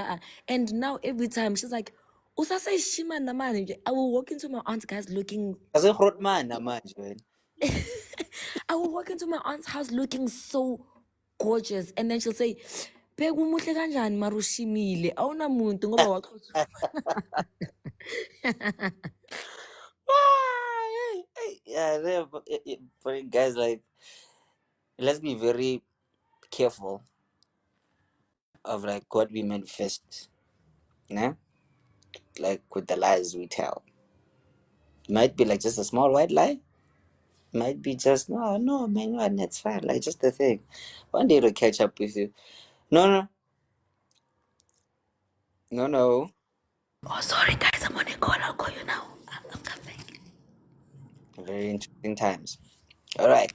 and now every time she's like, usase shima namani. I will walk into my aunt's guys looking, kasi groot man naman, Joel. I will walk into my aunt's house looking so gorgeous, and then she'll say, "Bheka umuhle kanjani mara ushimile awuna muntu ngoba waxotsha." Yeah, but guys, like, let's be very careful of like what we manifest, yeah? Like with the lies we tell. Might be like just a small white lie. Might be just no, man, that's fine. Like just the thing. One day it'll catch up with you. No, no. No. Oh, sorry, guys. I'm on a call. I'll call you now. I'm coming. Very interesting times. All right.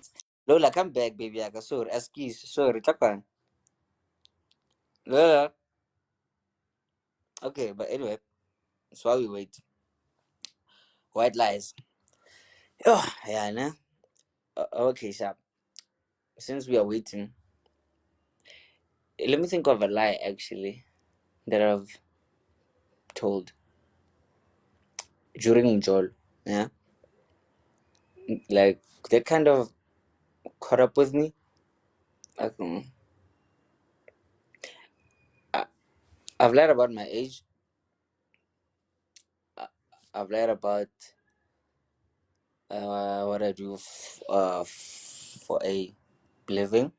Lola, come back, baby. I got sorry. Excuse. Sorry. Tapan. Lola. Okay, but anyway, so while we wait, white lies. Oh, yeah, nah. Okay, sharp. Since we are waiting, let me think of a lie actually that I've told during Joel. Yeah, like that kind of caught up with me. Like, I, I've lied about my age. I've lied about what I do for a living.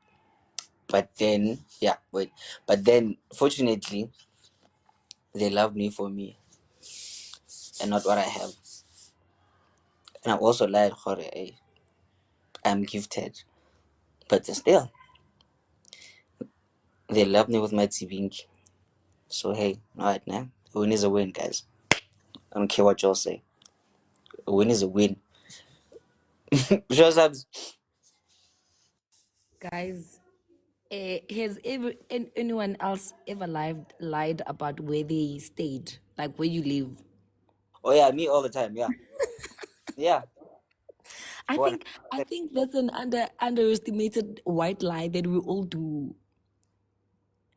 But then, yeah, wait. But then, fortunately, they love me for me and not what I have. And I also lied for I'm gifted. But still, they love me with my TVink. So hey, alright now. A win is a win, guys. I don't care what y'all say. A win is a win. Just Guys, has anyone else ever lied about where they stayed, like where you live? oh yeah, me all the time. Yeah, yeah. I One. think I think that's an underestimated white lie that we all do.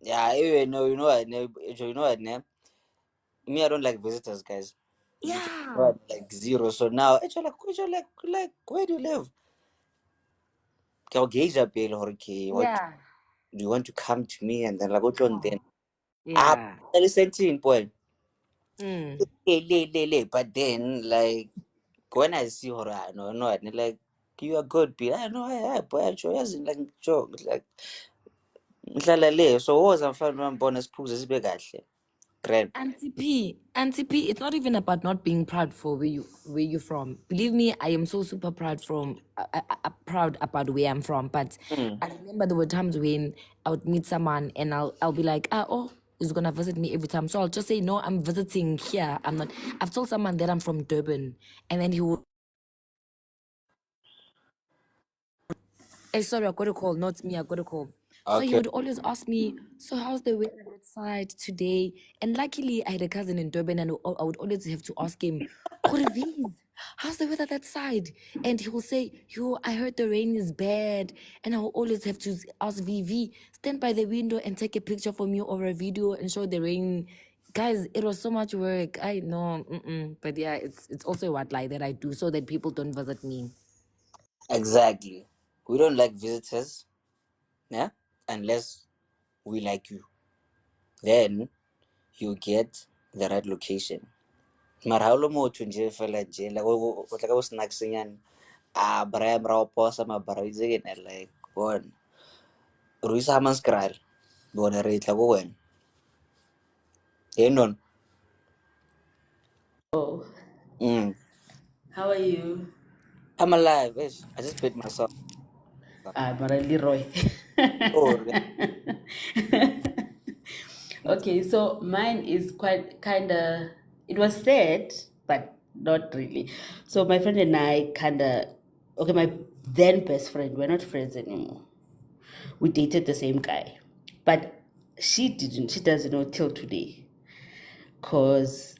Yeah, anyway, no, you know what? No, you know what? Nah? Me, I don't like visitors, guys. Literally, Yeah. what, like zero. So now, like, where do you live? Okay, I'll gauge up here, okay, what Yeah. do you want to come to me and then like what on then? Ah, Yeah. listen to you, boy. Mm. But then, like, when I see her, I know, no, and like, you are good, be I know, I, boy, I show you, like, joke, like, ngihlala le, so what was I'm fine when bonus proves is big, actually. Grand. Auntie P, it's not even about not being proud for where you from. Believe me, I am so super proud proud about where I'm from. But Mm. I remember there were times when I would meet someone and I'll be like, he's gonna visit me every time. So I'll just say, no, I'm visiting here. I'm not. I've told someone that I'm from Durban, and then he would. Hey, sorry, I got a call. Not me, I got a call. So he Okay. would always ask me, so how's the weather outside today? And luckily, I had a cousin in Durban, and I would always have to ask him, "Gore Vies, how's the weather that side?" And he will say, yo, I heard the rain is bad. And I will always have to ask VV, stand by the window and take a picture for me or a video and show the rain. Guys, it was so much work. I know. But yeah, it's also a white lie that I do so that people don't visit me. Exactly. We don't like visitors, yeah, unless we like you. Then you get the right location. Mara ha o le motho nje fela nje like o tla ka bo snacks nyana bra mra o posa mabara itse ke ne like bona ro isa man skral bona re tla go wena non. Oh, Mm. how are you? I'm alive. Ish. I just bit myself. I'm Leroy. Oh, Okay, so mine is quite kind of, it was sad, but not really. So my friend and I kind of, okay, my then best friend, we're not friends anymore. We dated the same guy, but she doesn't know till today. Cause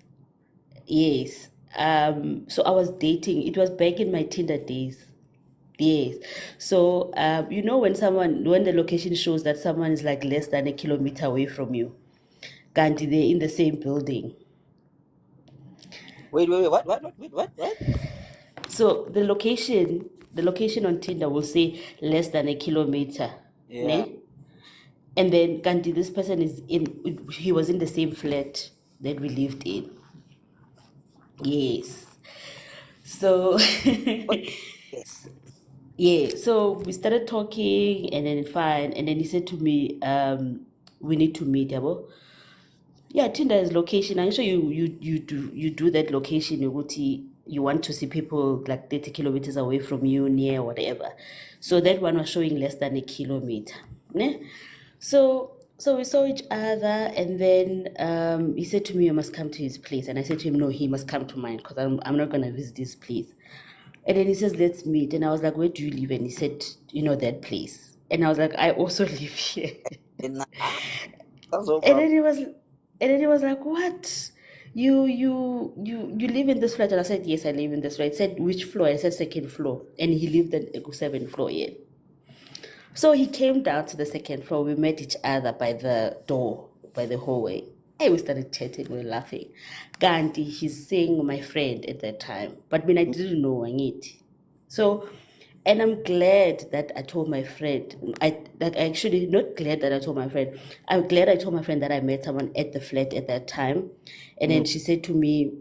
yes, so I was dating. It was back in my Tinder days. Yes. So, when the location shows that someone is like less than a kilometer away from you, can't they're in the same building. wait, what? So the location on Tinder will say less than a kilometer, Yeah. ne? And then Kanti, this person he was in the same flat that we lived in. Yes. So, What? Yeah. yeah, so we started talking and then fine. And then he said to me, we need to meet, yabo. Yeah, Tinder is location. I'm sure you do that location. You want to see people like 30 kilometers away from you, near whatever. So that one was showing less than a kilometer. Ne? So So we saw each other, and then he said to me, "You must come to his place." And I said to him, "No, he must come to mine because I'm not gonna visit his place." And then he says, "Let's meet." And I was like, "Where do you live?" And he said, "That place." And I was like, "I also live here." And that's no And problem. then he was like, "What? You live in this flat?" And I said, "Yes, I live in this flat." He said, "Which floor?" I said, "Second floor." And he lived at the 7th floor, yeah. So he came down to the 2nd floor. We met each other by the door, by the hallway. Hey, we started chatting, we were laughing. Gandhi, he's saying my friend at that time. But when I didn't know I need. So, and I'm glad that I told my friend. Actually not glad that I told my friend. I'm glad I told my friend that I met someone at the flat at that time. And then she said to me,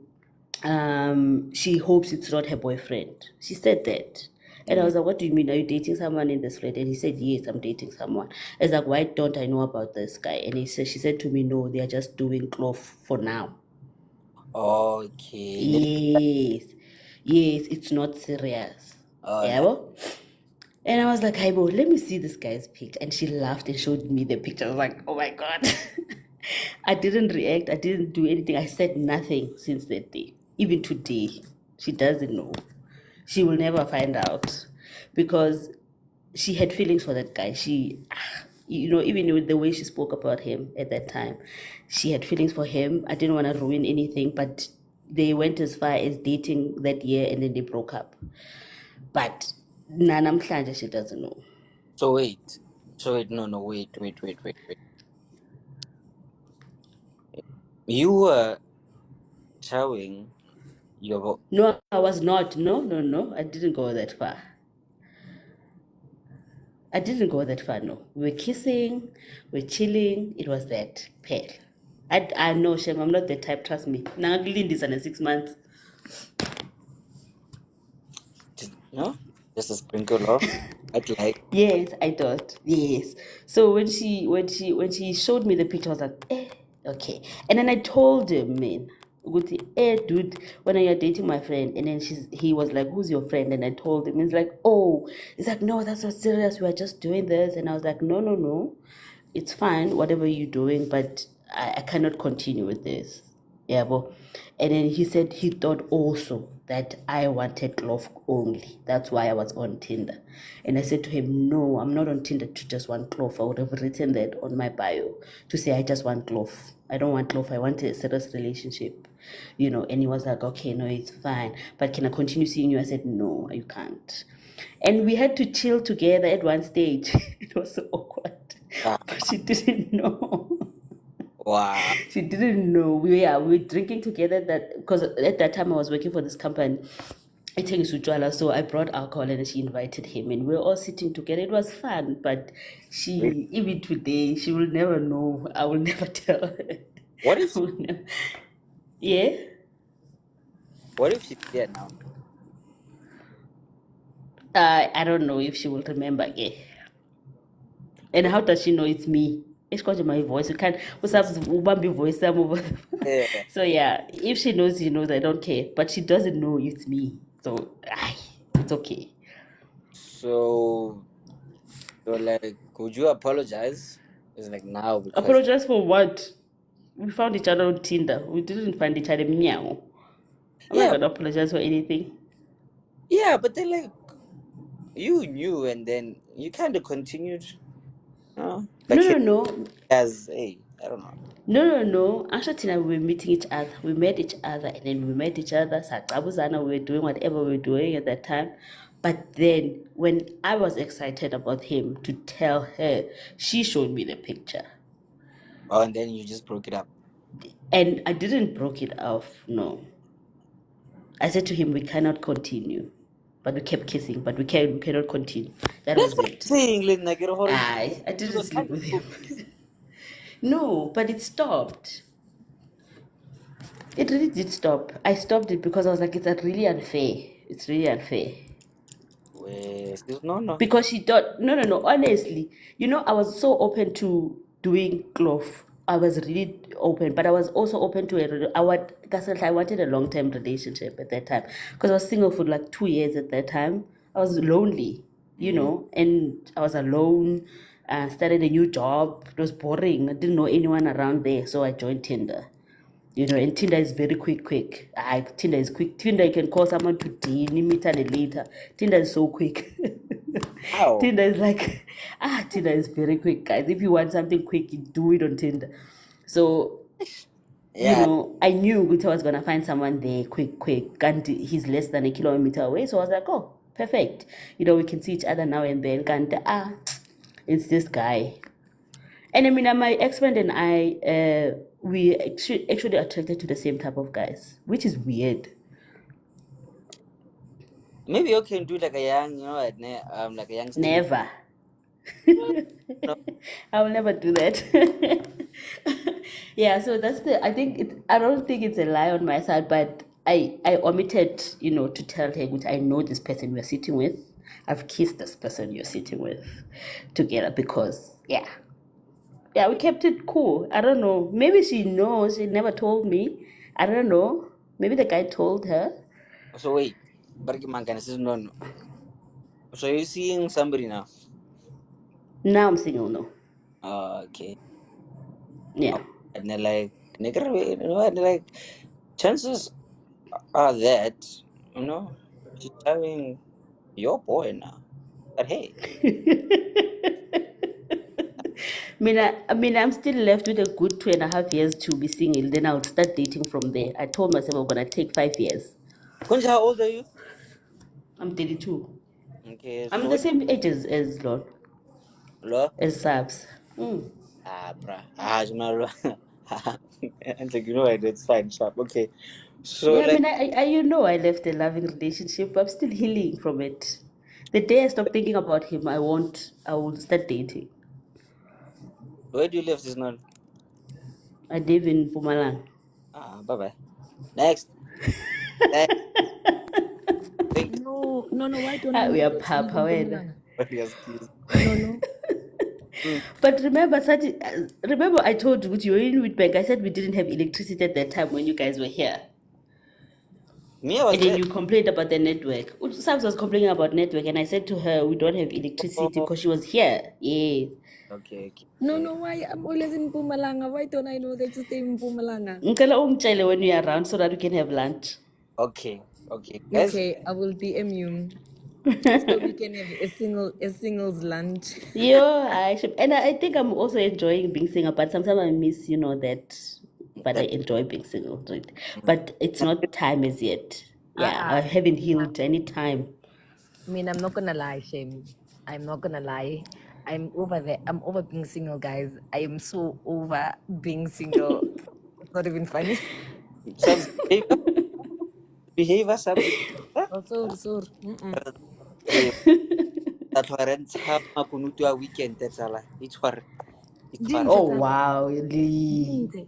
she hopes it's not her boyfriend. She said that. And I was like, "What do you mean? Are you dating someone in this flat?" And he said, "Yes, I'm dating someone." I was like, "Why don't I know about this guy?" And she said to me, "No, they are just doing cloth for now." Okay. Yes, yes, it's not serious. Oh, Yeah, no. bo? And I was like, "Hi, bo, let me see this guy's picture." And she laughed and showed me the picture. I was like, "Oh my God." I didn't react. I didn't do anything. I said nothing since that day. Even today, she doesn't know. She will never find out because she had feelings for that guy. Even with the way she spoke about him at that time, she had feelings for him. I didn't want to ruin anything, but they went as far as dating that year and then they broke up. But Nana Mhlanja, she doesn't know. So wait. So wait. No. Wait. You were telling your. No, I was not. No. I didn't go that far. I didn't go that far, no. We were kissing, we were chilling. It was that pale. I know, Shem, I'm not the type, trust me. Now, this in 6 months. No, just a sprinkle of. I'd like. Yes, I thought. Yes. So when she showed me the picture, I was like, okay. And then I told him, man, Guti, dude, when are you dating my friend? And then he was like, "Who's your friend?" And I told him. He's like, "Oh," he's like, "No, that's not serious. We are just doing this." And I was like, "No. It's fine, whatever you're doing, but I cannot continue with this." Yeah, but and then he said he thought also that I wanted love only. That's why I was on Tinder. And I said to him, "No, I'm not on Tinder to just want love. I would have written that on my bio to say I just want love. I don't want love. I want a serious relationship." And he was like, "Okay, no, it's fine. But can I continue seeing you?" I said, "No, you can't." And we had to chill together at one stage. It was so awkward. Ah, But she didn't know. wow. She didn't know. We were drinking together because at that time I was working for this company. Eating Sujwala, so I brought alcohol and she invited him, and we were all sitting together. It was fun, but Really? even today, she will never know. I will never tell her. What I if? will never- Yeah. What if she's here now? I don't know if she will remember. Yeah. And how does she know it's me? It's because of my voice. You can't. What's up? Ubambi voice. Yeah. So yeah, if she knows, she knows. I don't care. But she doesn't know it's me. So it's okay. So, like, could you apologize? It's like now because. Apologize for what? We found each other on Tinder. We didn't find each other. Meow. I'm not Yeah, gonna apologize for anything. yeah, but then like you knew, and then you kind of continued. No, Like no, hey, no. as hey, I don't know. No. Actually, Tina, we were meeting each other. We met each other, and then we met each other. Sakabuzana, we were doing whatever we were doing at that time. But then, when I was excited about him to tell her, she showed me the picture. Oh, and then you just broke it up. And I didn't broke it off, no. I said to him, "We cannot continue." But we kept kissing, but we cannot continue. That That's was what I'm it. saying, like, I you didn't were sleep kind of with him. hooked. No, but it stopped. It really did stop. I stopped it because I was like, it's really unfair. It's really unfair. Wait, no. Because she thought, no, honestly, I was so open to doing cloth. I was really open, but I was also open to I wanted a long-term relationship at that time because I was single for like 2 years at that time. I was lonely, Mm. and I was alone. Started a new job. It was boring. I didn't know anyone around there, so I joined Tinder. And Tinder is very quick. Tinder is quick. Tinder, you can call someone today, meet later. Tinder is so quick. Wow. Tinder is like, Tinder is very quick, guys. If you want something quick, you do it on Tinder. So, Yeah. I knew I was going to find someone there quick. And he's less than a kilometer away. So I was like, oh, perfect. We can see each other now and then. And, it's this guy. And I mean, my ex-friend and I, we actually attracted to the same type of guys, which is weird. Maybe you can do like a young, like a young skinny. Never. No. I will never do that. Yeah, so I don't think it's a lie on my side, but I omitted, to tell her, which I know this person we're sitting with. I've kissed this person you're sitting with together because, yeah. Yeah, we kept it cool. I don't know. Maybe she knows. She never told me. I don't know. Maybe the guy told her. So wait, but man, can no. So you're seeing somebody now? Now I'm single, no. Okay. Yeah. Oh, and then like, nigga, and like, chances are that she's having your boy now. But hey, I'm still left with a good 2.5 years to be single. Then I'll start dating from there. I told myself I'm gonna take 5 years. Kunja, how old are you? I'm 32. Okay, I'm so the same age as Lon, lo, as Sabs. bruh, Jamal, and like it's fine, sharp. Okay, so Yeah, like, I left a loving relationship. But I'm still healing from it. The day I stop thinking about him, I will start dating. where do you live? This not. I live in Pumalang. Bye bye. Next, next. Thank No. Why don't I We know are that you live in Papa. Pumalanga? you. Yes, please. No. Mm. But remember I told you, you were in Witbank. I said we didn't have electricity at that time when you guys were here. Me, I was And then there. you complained about the network. Sams was complaining about network, and I said to her, we don't have electricity Oh, because she was here. Yeah. okay. No. Why? I'm always in Pumalanga. Why don't I know that you stay in Pumalanga? Ngicela ungitshele when you're around so that we can have lunch. Okay, guys. Okay, I will DM you so we can have a singles lunch. And I think I'm also enjoying being single, but sometimes I miss, that. But I That, enjoy being single, right? mm, But it's not time as yet. Yeah, I Uh-uh. haven't healed any time. I mean, I'm not gonna lie, Shem. I'm not gonna lie. I'm over there. I'm over being single, guys. I am so over being single. It's not even funny. subs behavior subs. Oh, sorry. Hey, that warrants how makunutu a weekend. That's all. It's war. Didn't Oh, it, wow. Lee. didn't it?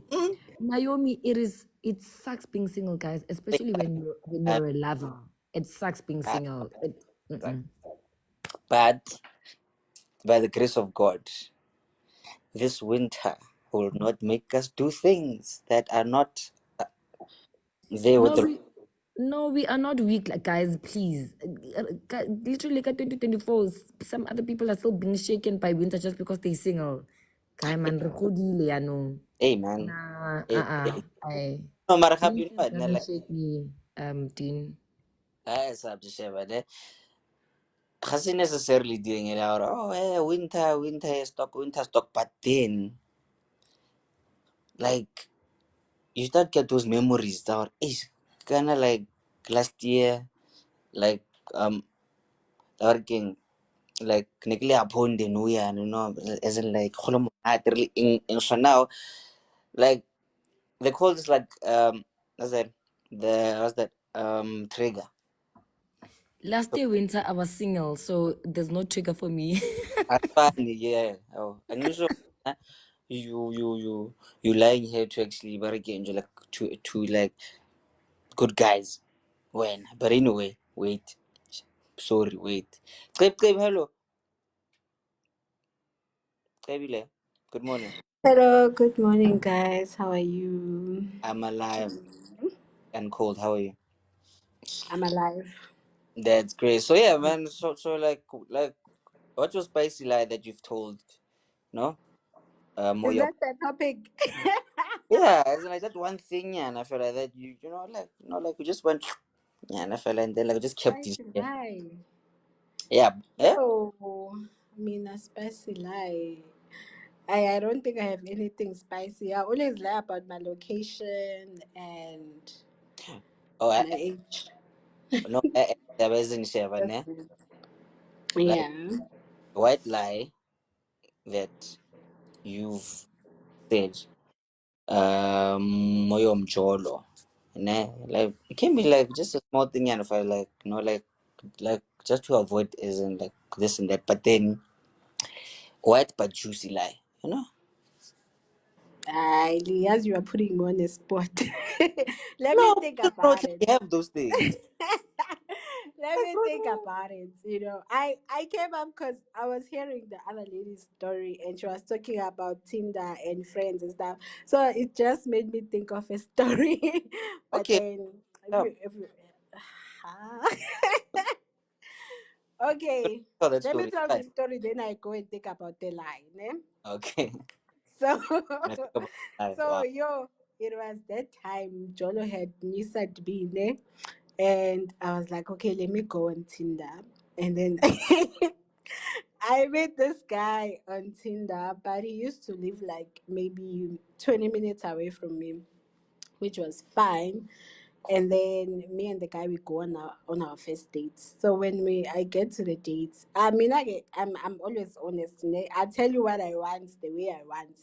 Naomi, it sucks being single, guys, especially when Uh, you're a lover. It sucks being uh, single. but by the grace of God, this winter will not make us do things that are not there with No, the. we are not weak, like, guys. Please, literally, like 2024, some other people are still being shaken by winter just because they're single. Guy, man, re godile yaanong. Hey man. Nah, Hey. I No matter how you winter know it, doesn't like shake me, Dean. I sub to share, but hasn't necessarily doing it out. Oh, hey, winter stock. But then, like, you start get those memories that are, is kind of like last year, like working like nikle upon the new year, as in like really in so now, like they call this like what's that what's that trigger. Last year winter, I was single, so there's no trigger for me. Funny, yeah. Oh, and you so you lying here to actually bargain like to like good guys when, but anyway, wait, sorry, wait. Hello. Kebile, good morning. Hello, good morning, guys. How are you? I'm alive and cold. How are you? I'm alive. That's great. So yeah, man. So like, what's your spicy lie that you've told? no, or Is your, that the topic? yeah, as in like that one thing, yeah, and I feel like that like we just went, yeah, and I feel like, and then like we just kept it, Spicy yeah, lie. yeah, eh? No, I mean a spicy lie. I don't think I have anything spicy. I always lie about my location and Oh, my age. no, there wasn't share, That's ne? it. Like Yeah. white lie that you've said, moyo mjolo, ne? Like it can be like just a small thing, and if I like, like just to avoid isn't like this and that, but then white but juicy lie, you know? As you are putting me on the spot. Let me No, think just not about like it. we have those things. Let Like, me what? think about it. I came up because I was hearing the other lady's story and she was talking about Tinder and friends and stuff. So it just made me think of a story. But Okay, then, yeah, if you okay, tell that let me story. tell the Right. story. Then I go and think about the line. Eh? Okay. So, And I think about life. so Wow. it was that time Jolo had Nisa to be there, and I was like, okay, let me go on Tinder, and then I met this guy on Tinder, but he used to live like maybe 20 minutes away from me, which was fine. And then me and the guy we go on our first dates. So when I get to the dates, I mean I'm always honest. I tell you what I want the way I want.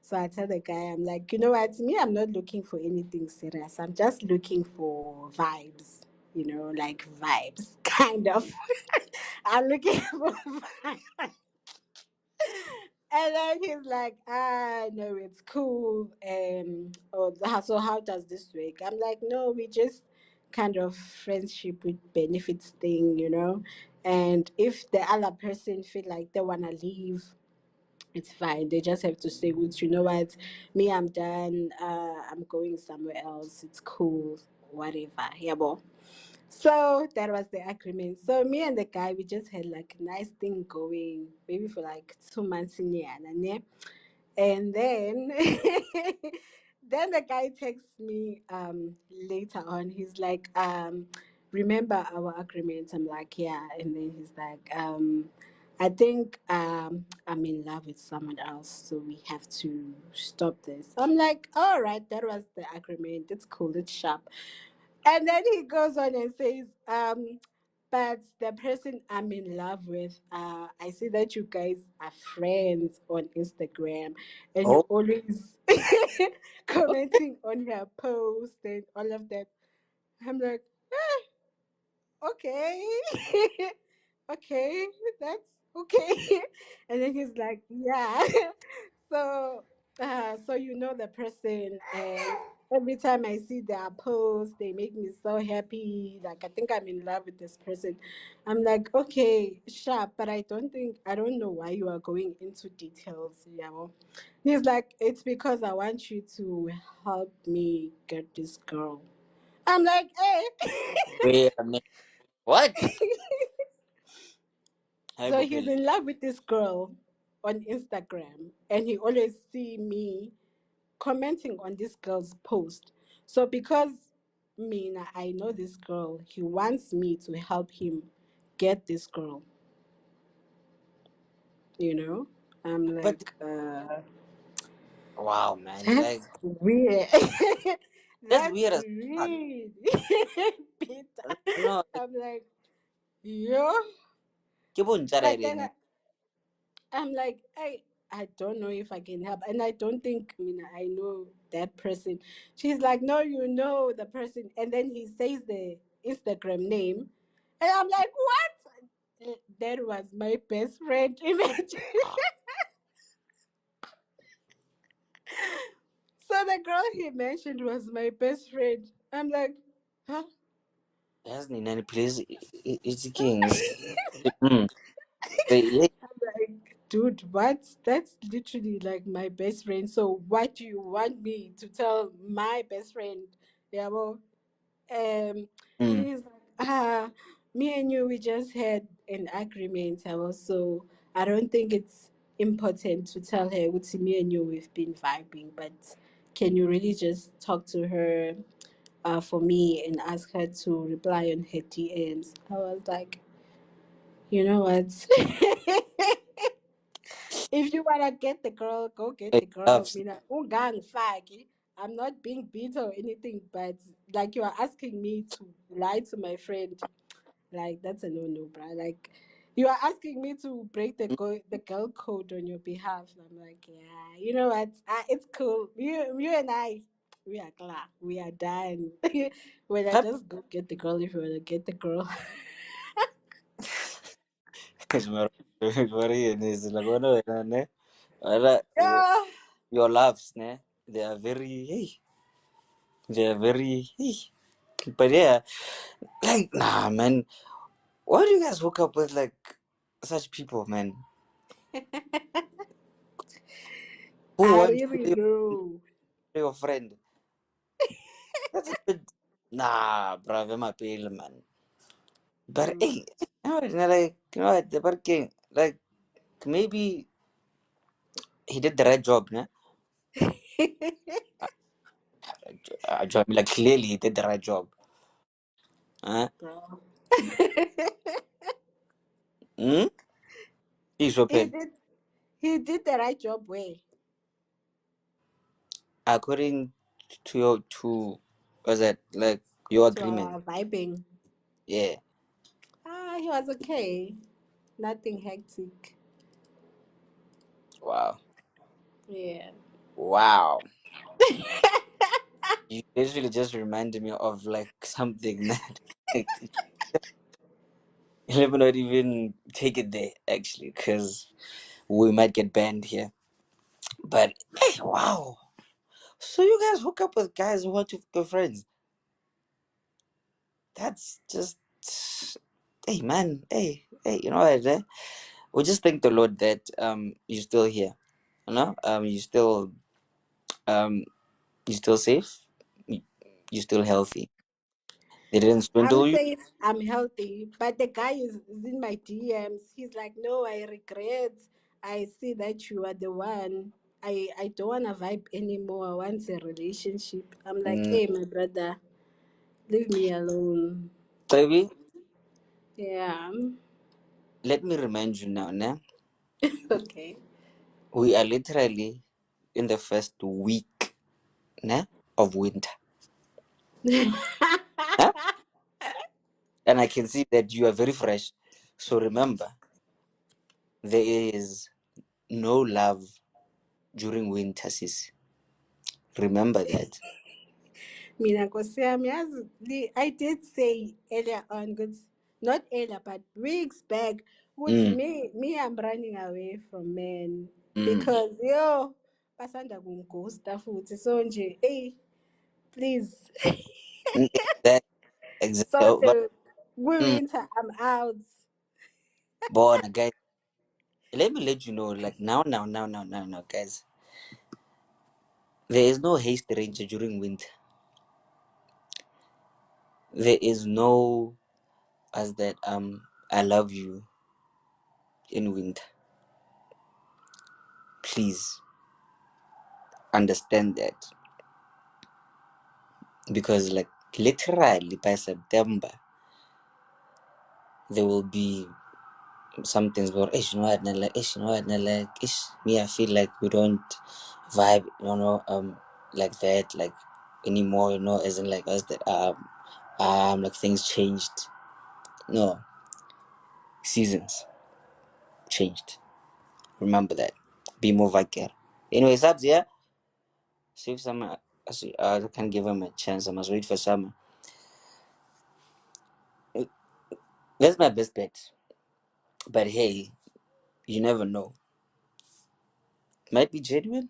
So I tell the guy, I'm like, you know what, me, I'm not looking for anything serious. I'm just looking for vibes. Like vibes, kind of. I'm looking for vibes. And then he's like, no, it's cool. So how does this work? I'm like, no, we just kind of friendship with benefits thing. And if the other person feel like they wanna leave, it's fine. They just have to say, well, you know what, me, I'm done. I'm going somewhere else. It's cool, whatever. Yeah, boy. So that was the agreement. So me and the guy, we just had like a nice thing going, maybe for like 2 months in the end. And then then the guy texts me later on. He's like, remember our agreement? I'm like, yeah. And then he's like, I think I'm in love with someone else, so we have to stop this. I'm like, all right, that was the agreement. It's cool, it's sharp. And then he goes on and says, but the person I'm in love with, I see that you guys are friends on Instagram and Oh, you're always commenting on her post and all of that. I'm like, okay. Okay, that's okay. And then he's like, yeah. So you know the person, and every time I see their post, they make me so happy. Like I think I'm in love with this person. I'm like, okay, sharp, but I don't know why you are going into details. Yeah. He's like, it's because I want you to help me get this girl. I'm like, hey. wait a minute. What? Hi, So he's Bupeli. in love with this girl on Instagram, and he always see me commenting on this girl's post. So because I know this girl, he wants me to help him get this girl. You know, I'm But like, wow, man, like that's weird. that's That's weird as fuck. weird, Peter. No, like I'm like, yeah, keep on but then jarring. I'm like, I don't know if I can help. And I don't think, I know that person. She's like, no, you know the person. And then he says the Instagram name. And I'm like, what? That was my best friend. Imagine. So the girl he mentioned was my best friend. I'm like, huh? Yes, Nina, please, it's kings. Mm. Yeah, I'm like, dude, what? That's literally like my best friend. So what do you want me to tell my best friend? Yeah, well, um mm. he's like, me and you, we just had an agreement. I don't think it's important to tell her what me and you we've been vibing, but can you really just talk to her for me and ask her to reply on her DMs? I was like, you know what? If you wanna get the girl, go get It the girl. loves. Mina, ungang faki. I'm not being bitter or anything, but like you are asking me to lie to my friend, like that's a no, bruh. Like you are asking me to break the girl code on your behalf. I'm like, yeah, you know what? It's cool. You and I, we are klar. We are done. When I just go get the girl, if you wanna get the girl. Is like one of the ne. Yeah. Your laughs, ne? They are very hey. They are very hey. But yeah, like nah, man. Why do you guys hook up with like such people, man? Who I want to really be know. your friend? That's a bit nah, brother, my pale man. But Mm. hey, like you know what, the working like maybe he did the right job, ne? Like clearly he did the right job. Huh? Girl. Hmm? He's he open. did he did the right job way According to your was that like your to agreement? our vibing. Yeah. He was okay. Nothing hectic. Wow. Yeah. Wow. You literally just reminded me of like something that like, let me not even take it there actually, because we might get banned here. But hey, wow. So you guys hook up with guys who want to be friends. That's just hey man, hey, you know what? We just thank the Lord that you're still here. You know? Um you're still safe. You- You're still healthy. They didn't I'm swindle you. safe, I'm healthy, but the guy is in my DMs. He's like, no, I regret. I see that you are the one. I don't want to vibe anymore. I want a relationship. I'm like, Mm, hey, my brother, leave me alone. baby, Yeah. let me remind you now, nah? Okay. We are literally in the first week, nah, of winter. Huh? And I can see that you are very fresh. So remember, there is no love during winter, sis. Remember that. Mina Nkosi yami, yazi, I did say earlier on, because not earlier, but weeks back, with Mm, me, I'm running away from men mm, because yo, basanda kunghosta futhi, so nje, hey, please. mm, exactly, exactly. So Oh, but mm, winter, I'm out. born, guys. Let me let you know, like now, guys. There is no haste ranger during winter. There is no as that I love you in winter. Please understand that because like literally by September there will be some things where you know what, like you know what, like me I feel like we don't vibe, like that, like anymore, as in like us that like things changed. No, seasons changed. Remember that. Be more vacuer. Anyway, subs, yeah. See if summer I can give him a chance. I must wait for summer. That's my best bet. But hey, you never know. Might be genuine,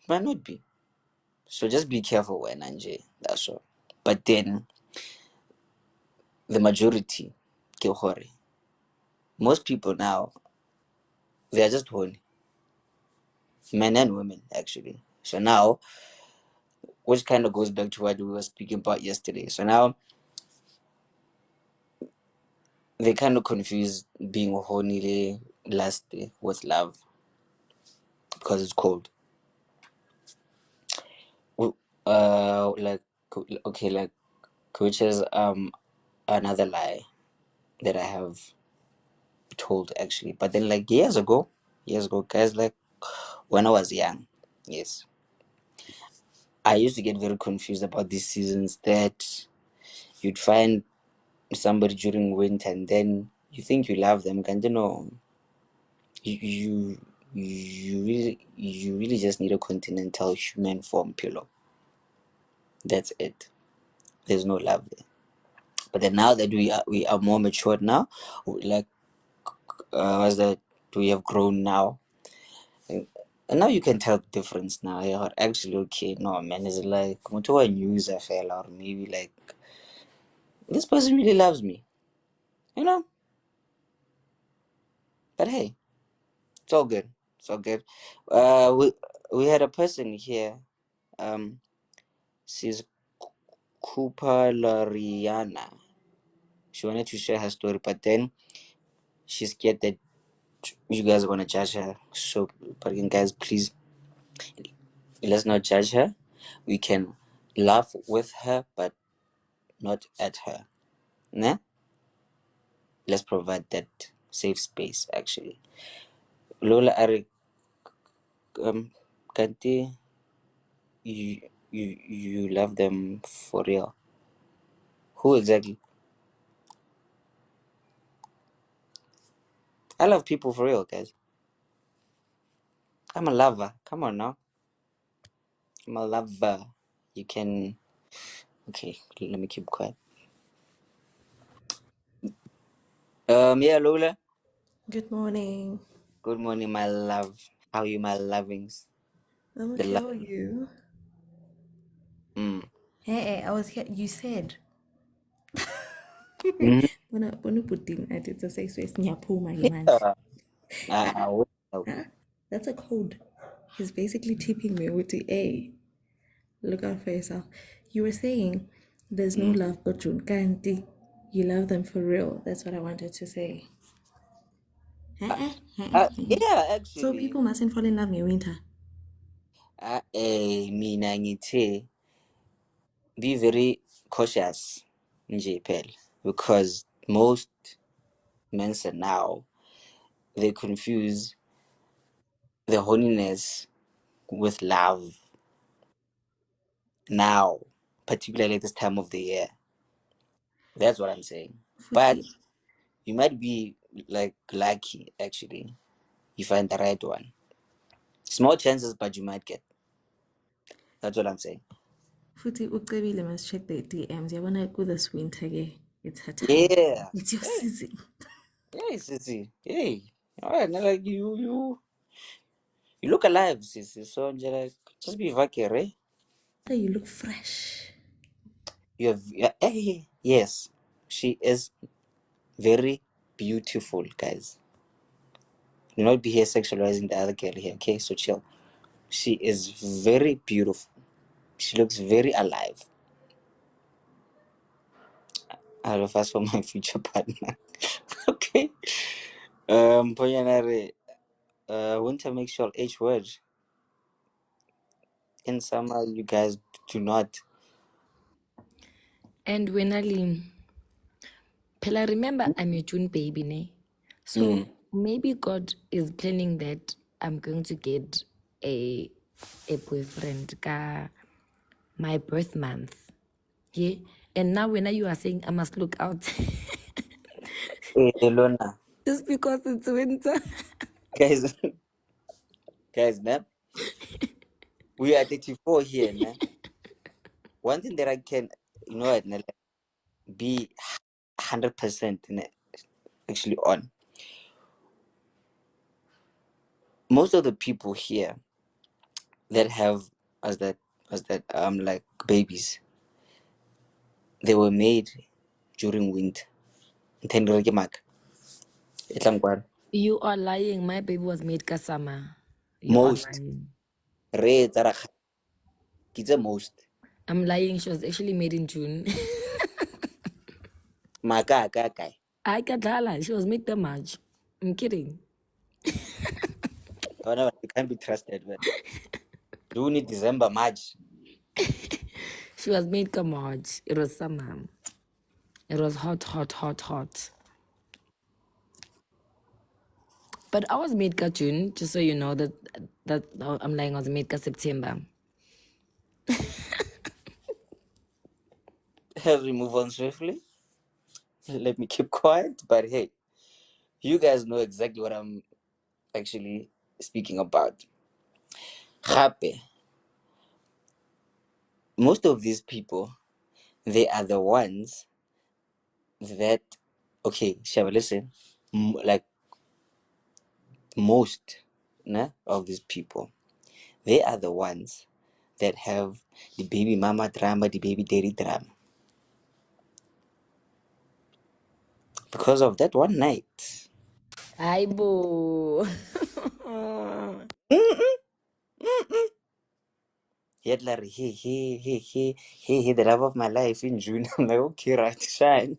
might not be. So just be careful when Anje. That's all. But then the majority, Kehore, most people now they are just horny, men and women actually. So now, which kind of goes back to what we were speaking about yesterday. So now they kind of confuse being horny last with love. because it's cold. Like, okay, like, which is another lie that I have told actually. But then, like, years ago, guys, like when I was young, yes, I used to get very confused about these seasons, that you'd find somebody during winter and then you think you love them, and you know, you really just need a continental human form pillow. That's it. There's no love there. But then now that we are more matured now, like, was that we have grown now, and now you can tell the difference now. Yeah, actually, okay, no man, is like motho wa news fela, or maybe like this person really loves me, you know. But hey, it's all good. It's all good. We had a person here. She's Cooper Lariana. She wanted to share her story, but then she's scared that you guys are gonna judge her. So, but again, guys, please, let's not judge her. We can laugh with her, but not at her. Nah? Let's provide that safe space. Actually, Lola, Ari, Kanti, you love them for real? Who exactly? I love people for real, guys. I'm a lover. Come on now. I'm a lover. You can. Okay, let me keep quiet. Yeah, Lola. Good morning. Good morning, my love. How are you, my lovings? I'm The okay. love. How are you? Mm. Hey, I was here. You said Mhm. when you put in at it's a safe space. Nyapuma image. Yeah. Huh? That's a code. He's basically tipping me with the A. Look out for yourself. You were saying there's no Mm. love but Kanti. You love them for real. That's what I wanted to say. Yeah, So actually. people mustn't fall in love in winter. Mina ngithe be very cautious nje phela, because most men now, they confuse the holiness with love now, particularly this time of the year. That's what I'm saying. But Futhi, you might be like lucky actually. You find the right one. Small chances, but you might get. That's what I'm saying. futhi ucebile must check the DMs. Yabona ku this winter ke. It's her time. Yeah. It's your Hey, season. hey, sissy. Hey. All right. Now, like you look alive, sissy. So I'm just like, just be vacuum, eh? So you look fresh. You have, yeah, hey, yes. She is very beautiful, guys. Do not be here sexualizing the other girl here, okay? So chill. She is very beautiful. She looks very alive. I'll of us for my future partner. Okay. Poyanare, winter makes your H word. In summer, you guys do not. And when Pela, remember I'm a June baby, ne? So maybe God is planning that I'm going to get a boyfriend ka my birth month. Yeah. And now when you are saying I must look out Lona, just because it's winter. guys, guys, nah, we are 34 here, nah. One thing that I can, you know what, nah, like, be 100% actually on. Most of the people here that have as that like babies, they were made during winter. Nthendele ke maka. E tla nkwano. You are lying. My baby was made kasama. You are Most lying. re tsa rakgadi ke tse most I'm lying. She was actually made in June. maka a ka kae. I can't lie. She was made the March. I'm kidding. Bana ba can't be trusted, man. June, December, March. She was made come March. It was summer. It was hot, hot, hot, hot. But I was made ka June, just so you know that I'm lying. I was made ka September. As we move on swiftly, let me keep quiet. But hey, you guys know exactly what I'm actually speaking about. Gape, most of these people, they are the ones that, okay, shall we listen? Like most of these people, they are the ones that have the baby mama drama, the baby daddy drama. Because of that one night. Hi, boo. He had like, hey, the love of my life in June. I'm like, okay, right, shine.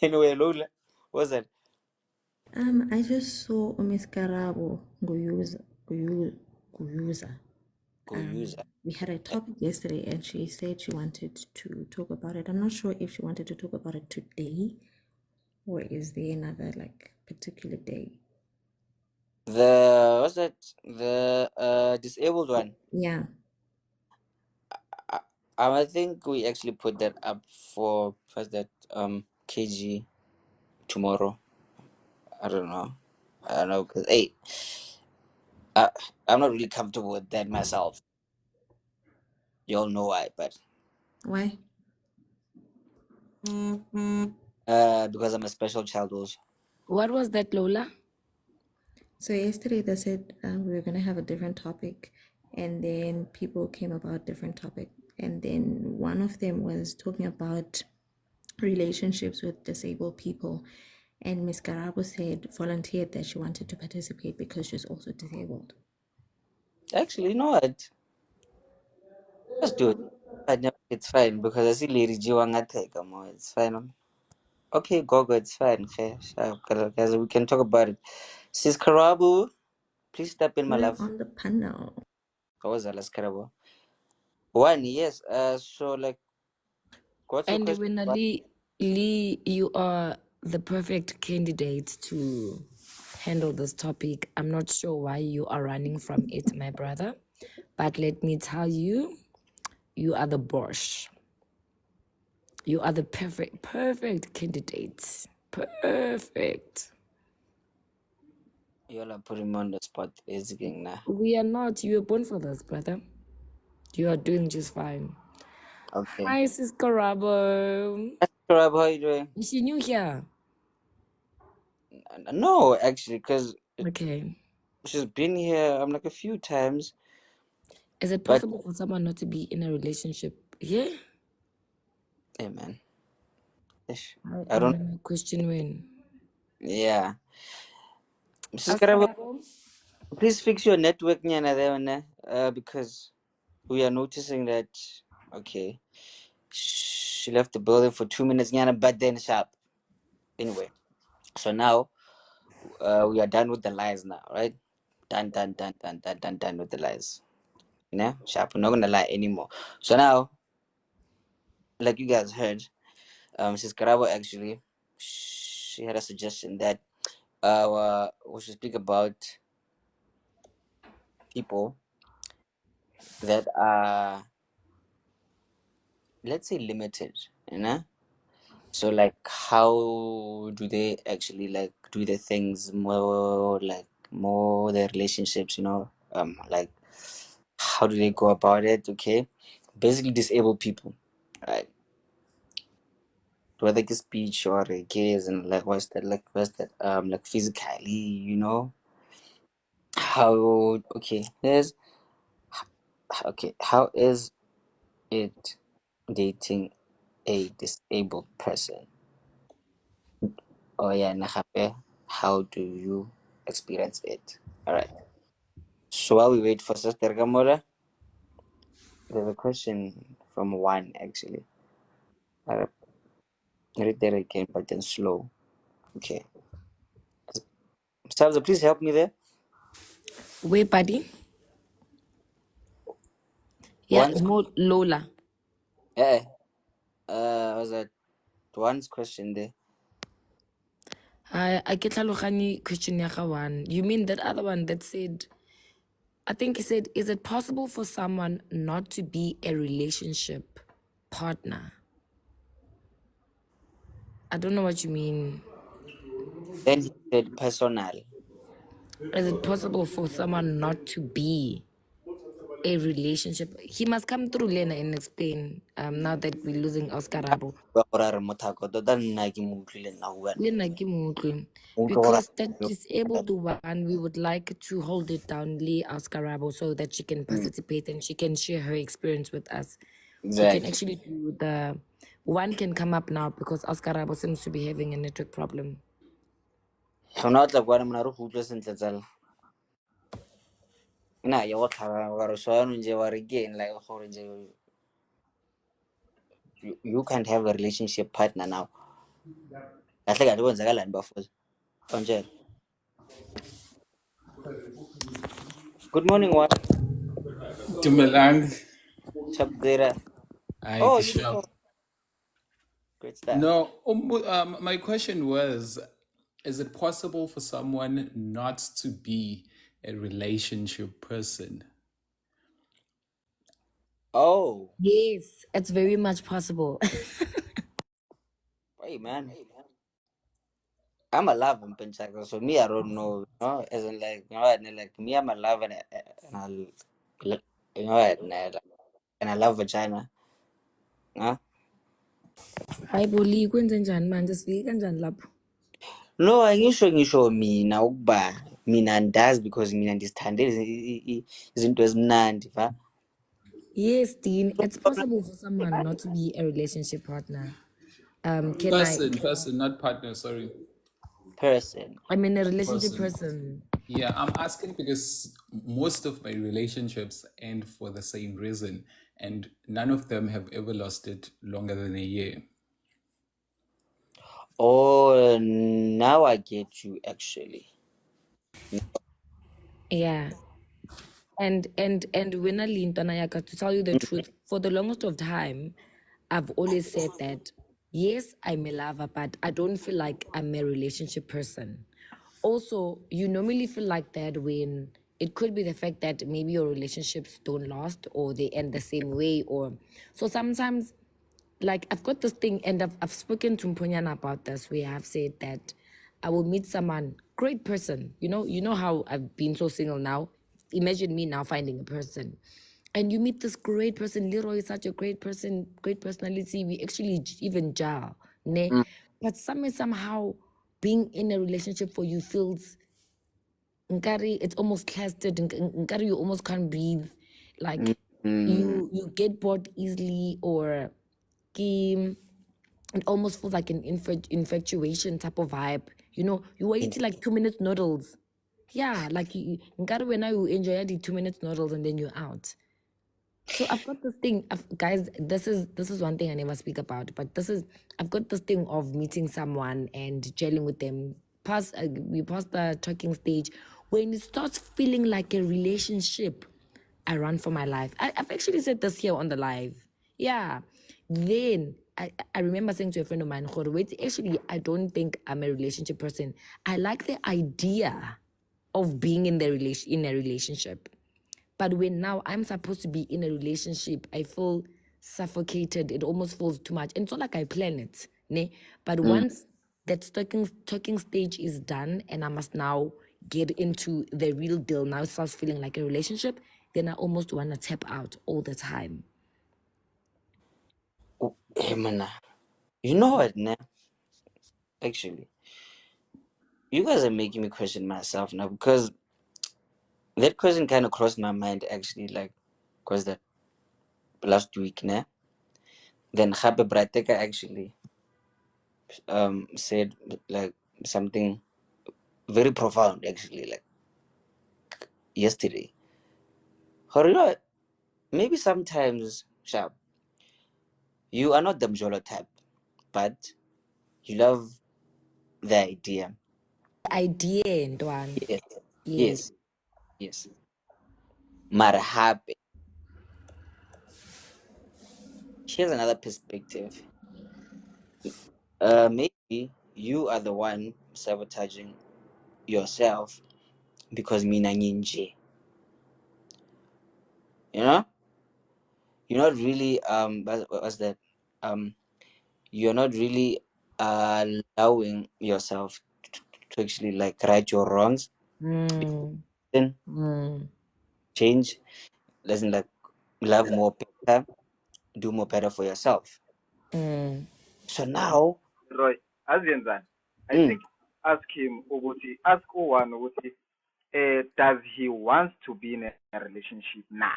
Anyway, Lola, what's that? I just saw Miss Karabo Guyuza. Go use We had a topic yesterday and she said she wanted to talk about it. I'm not sure if she wanted to talk about it today or is there another like particular day? what's that? The disabled one. Yeah. I think we actually put that up for what's that KG tomorrow. I don't know. Because hey, I'm not really comfortable with that myself. You all know why, but Why? because I'm a special child also. What was that, Lola? So yesterday they said we were gonna have a different topic, and then people came about different topic, and then one of them was talking about relationships with disabled people, and Miss Garabo said volunteered that she wanted to participate because she's also disabled. Actually, you know what? Let's do it. But no, it's fine because I see Lady Jiwanga more. It's fine. Okay, Gogo, it's fine. Okay, sure, guys, we can talk about it. Sis Karabu, please step in, my We're love. on the panel. What was that, last Karabu? One, yes. So like, what's your And question? when Lee, you are the perfect candidate to handle this topic. I'm not sure why you are running from it, my brother, but let me tell you, you are the boss. You are the perfect candidate. Perfect. You're like putting me on the spot, basically, nah. We are not. You were born for this, brother. You are doing just fine. Okay. Hi, Sis Karabo. Karabu, how you doing? Is she new here? No, actually, because Okay. she's been here, I'm like a few times, Is it but possible for someone not to be in a relationship? Yeah. hey, man. Ish. I I'm don't. gonna question when. Yeah. Mrs. As Karabu, Karabo? please fix your network, nyana, there, because we are noticing that. Okay. She left the building for 2 minutes, nyana, but then sharp. Anyway, so now we are done with the lies now, right? Done with the lies. Sharp. We're not gonna lie anymore. So now, like you guys heard, Mrs. Karabo actually, she had a suggestion that we should speak about people that are, let's say, limited, you know. So like, how do they actually like do the things more, like more their relationships, like how do they go about it? Okay, basically disabled people, right? Whether it's speech or gaze and like what's that like physically, how okay here's okay how is it dating a disabled person? Oh yeah, Nahape, how do you experience it? All right. So while we wait for Sister Gamora, there's a question from one actually. I'll read that again, but then slow. Okay. Salza, please help me there. Wait, buddy. Yeah, One's more Lola. was that one's question there? I get tlhaloganye question ya ga one. You mean that other one that said, I think he said, is it possible for someone not to be a relationship partner? I don't know what you mean. Then he said personal. Is it possible for someone not to be a relationship? He must come through Lena and explain. Now that we're losing Oscar Rabo. Ba gore a re motho a koto, tota nna ke mo utlwile nna go bua. Le nna ke mo utlwe. Ke utlwe gore Because that disabled one, we would like to hold it down, Lee Oscar Rabo, so that she can participate and she can share her experience with us. We can exactly. actually do the one can come up now because Oscar Rabo seems to be having a network problem. Gona o tla kwa mona re go utlwe sentle tsala. Nna ya go tlhaba gore so anong je wa re ke eng like gore je you can't have a relationship partner now. Kahle kahle kwenzakalani bafuzi? Onjela. Good morning, what? Dumelang. Chapzera. Hi, Oh, you Kishore. know. Great stuff. No, my question was, is it possible for someone not to be a relationship person? Oh, Yes, it's very much possible. hey man. I'm a love and penchako, so me I don't know, you know, as in like you know, and like me I'm a love and I you know and I love vagina. Huh? Hayi boli kwenze njani manje sifike kanjani lapho? No, angisho mina ukuba mina andazi because mina ndisithande izinto ezimnandi, va. Yes, Dean, it's possible for someone not to be a relationship partner. Can Person, not partner, sorry. Person. I'm in a relationship Person. person. Yeah, I'm asking because most of my relationships end for the same reason, and none of them have ever lasted longer than a year. Oh, now I get you actually. Yeah. And when I lean Tanayaka, to tell you the truth, for the longest of time, I've always said that yes, I'm a lover, but I don't feel like I'm a relationship person. Also, you normally feel like that when it could be the fact that maybe your relationships don't last or they end the same way, or so sometimes like I've got this thing, and I've spoken to Mponyana about this, where I've said that I will meet someone, great person. You know how I've been so single now. Imagine me now finding a person. And you meet this great person. Leroy is such a great person, great personality. We actually even gel, ne? But somehow being in a relationship for you feels nkari, it's almost closeted. Nkari, you almost can't breathe. Like you get bored easily, or it almost feels like an infatuation type of vibe. You were eating like 2 minutes noodles. Yeah, like you when you enjoy the 2 minutes noodles and then you're out. So I've got this thing, guys. This is one thing I never speak about, but I've got this thing of meeting someone and gelling with them. We pass the talking stage. When it starts feeling like a relationship, I run for my life. I've actually said this here on the live. Yeah. Then I remember saying to a friend of mine, wait, actually, I don't think I'm a relationship person. I like the idea of being in a relationship. But when now I'm supposed to be in a relationship, I feel suffocated. It almost feels too much. And it's not like I plan it. Ne? But once that talking stage is done and I must now get into the real deal, now it starts feeling like a relationship, then I almost want to tap out all the time. Hey man, you know what, nah? Actually, you guys are making me question myself now because that question kind of crossed my mind actually, like, because the last week, nah? Then Happy Brateka actually said like something very profound actually, like yesterday. Or you know, maybe sometimes, Sharp, you are not the Mjolo type, but you love the idea. Idea, Ndwan. Yes. Yes. Yes. Yes. Marhabe. Here's another perspective. Maybe you are the one sabotaging yourself because mina nginje. You know, you're not really what's that? Um, you're not really allowing yourself to actually like right your wrongs. Then change doesn't like love more better, do more better for yourself. So now, Roy, azenzani? I mm, think ask him ukuthi ask uwan ukuthi does he wants to be in a relationship now?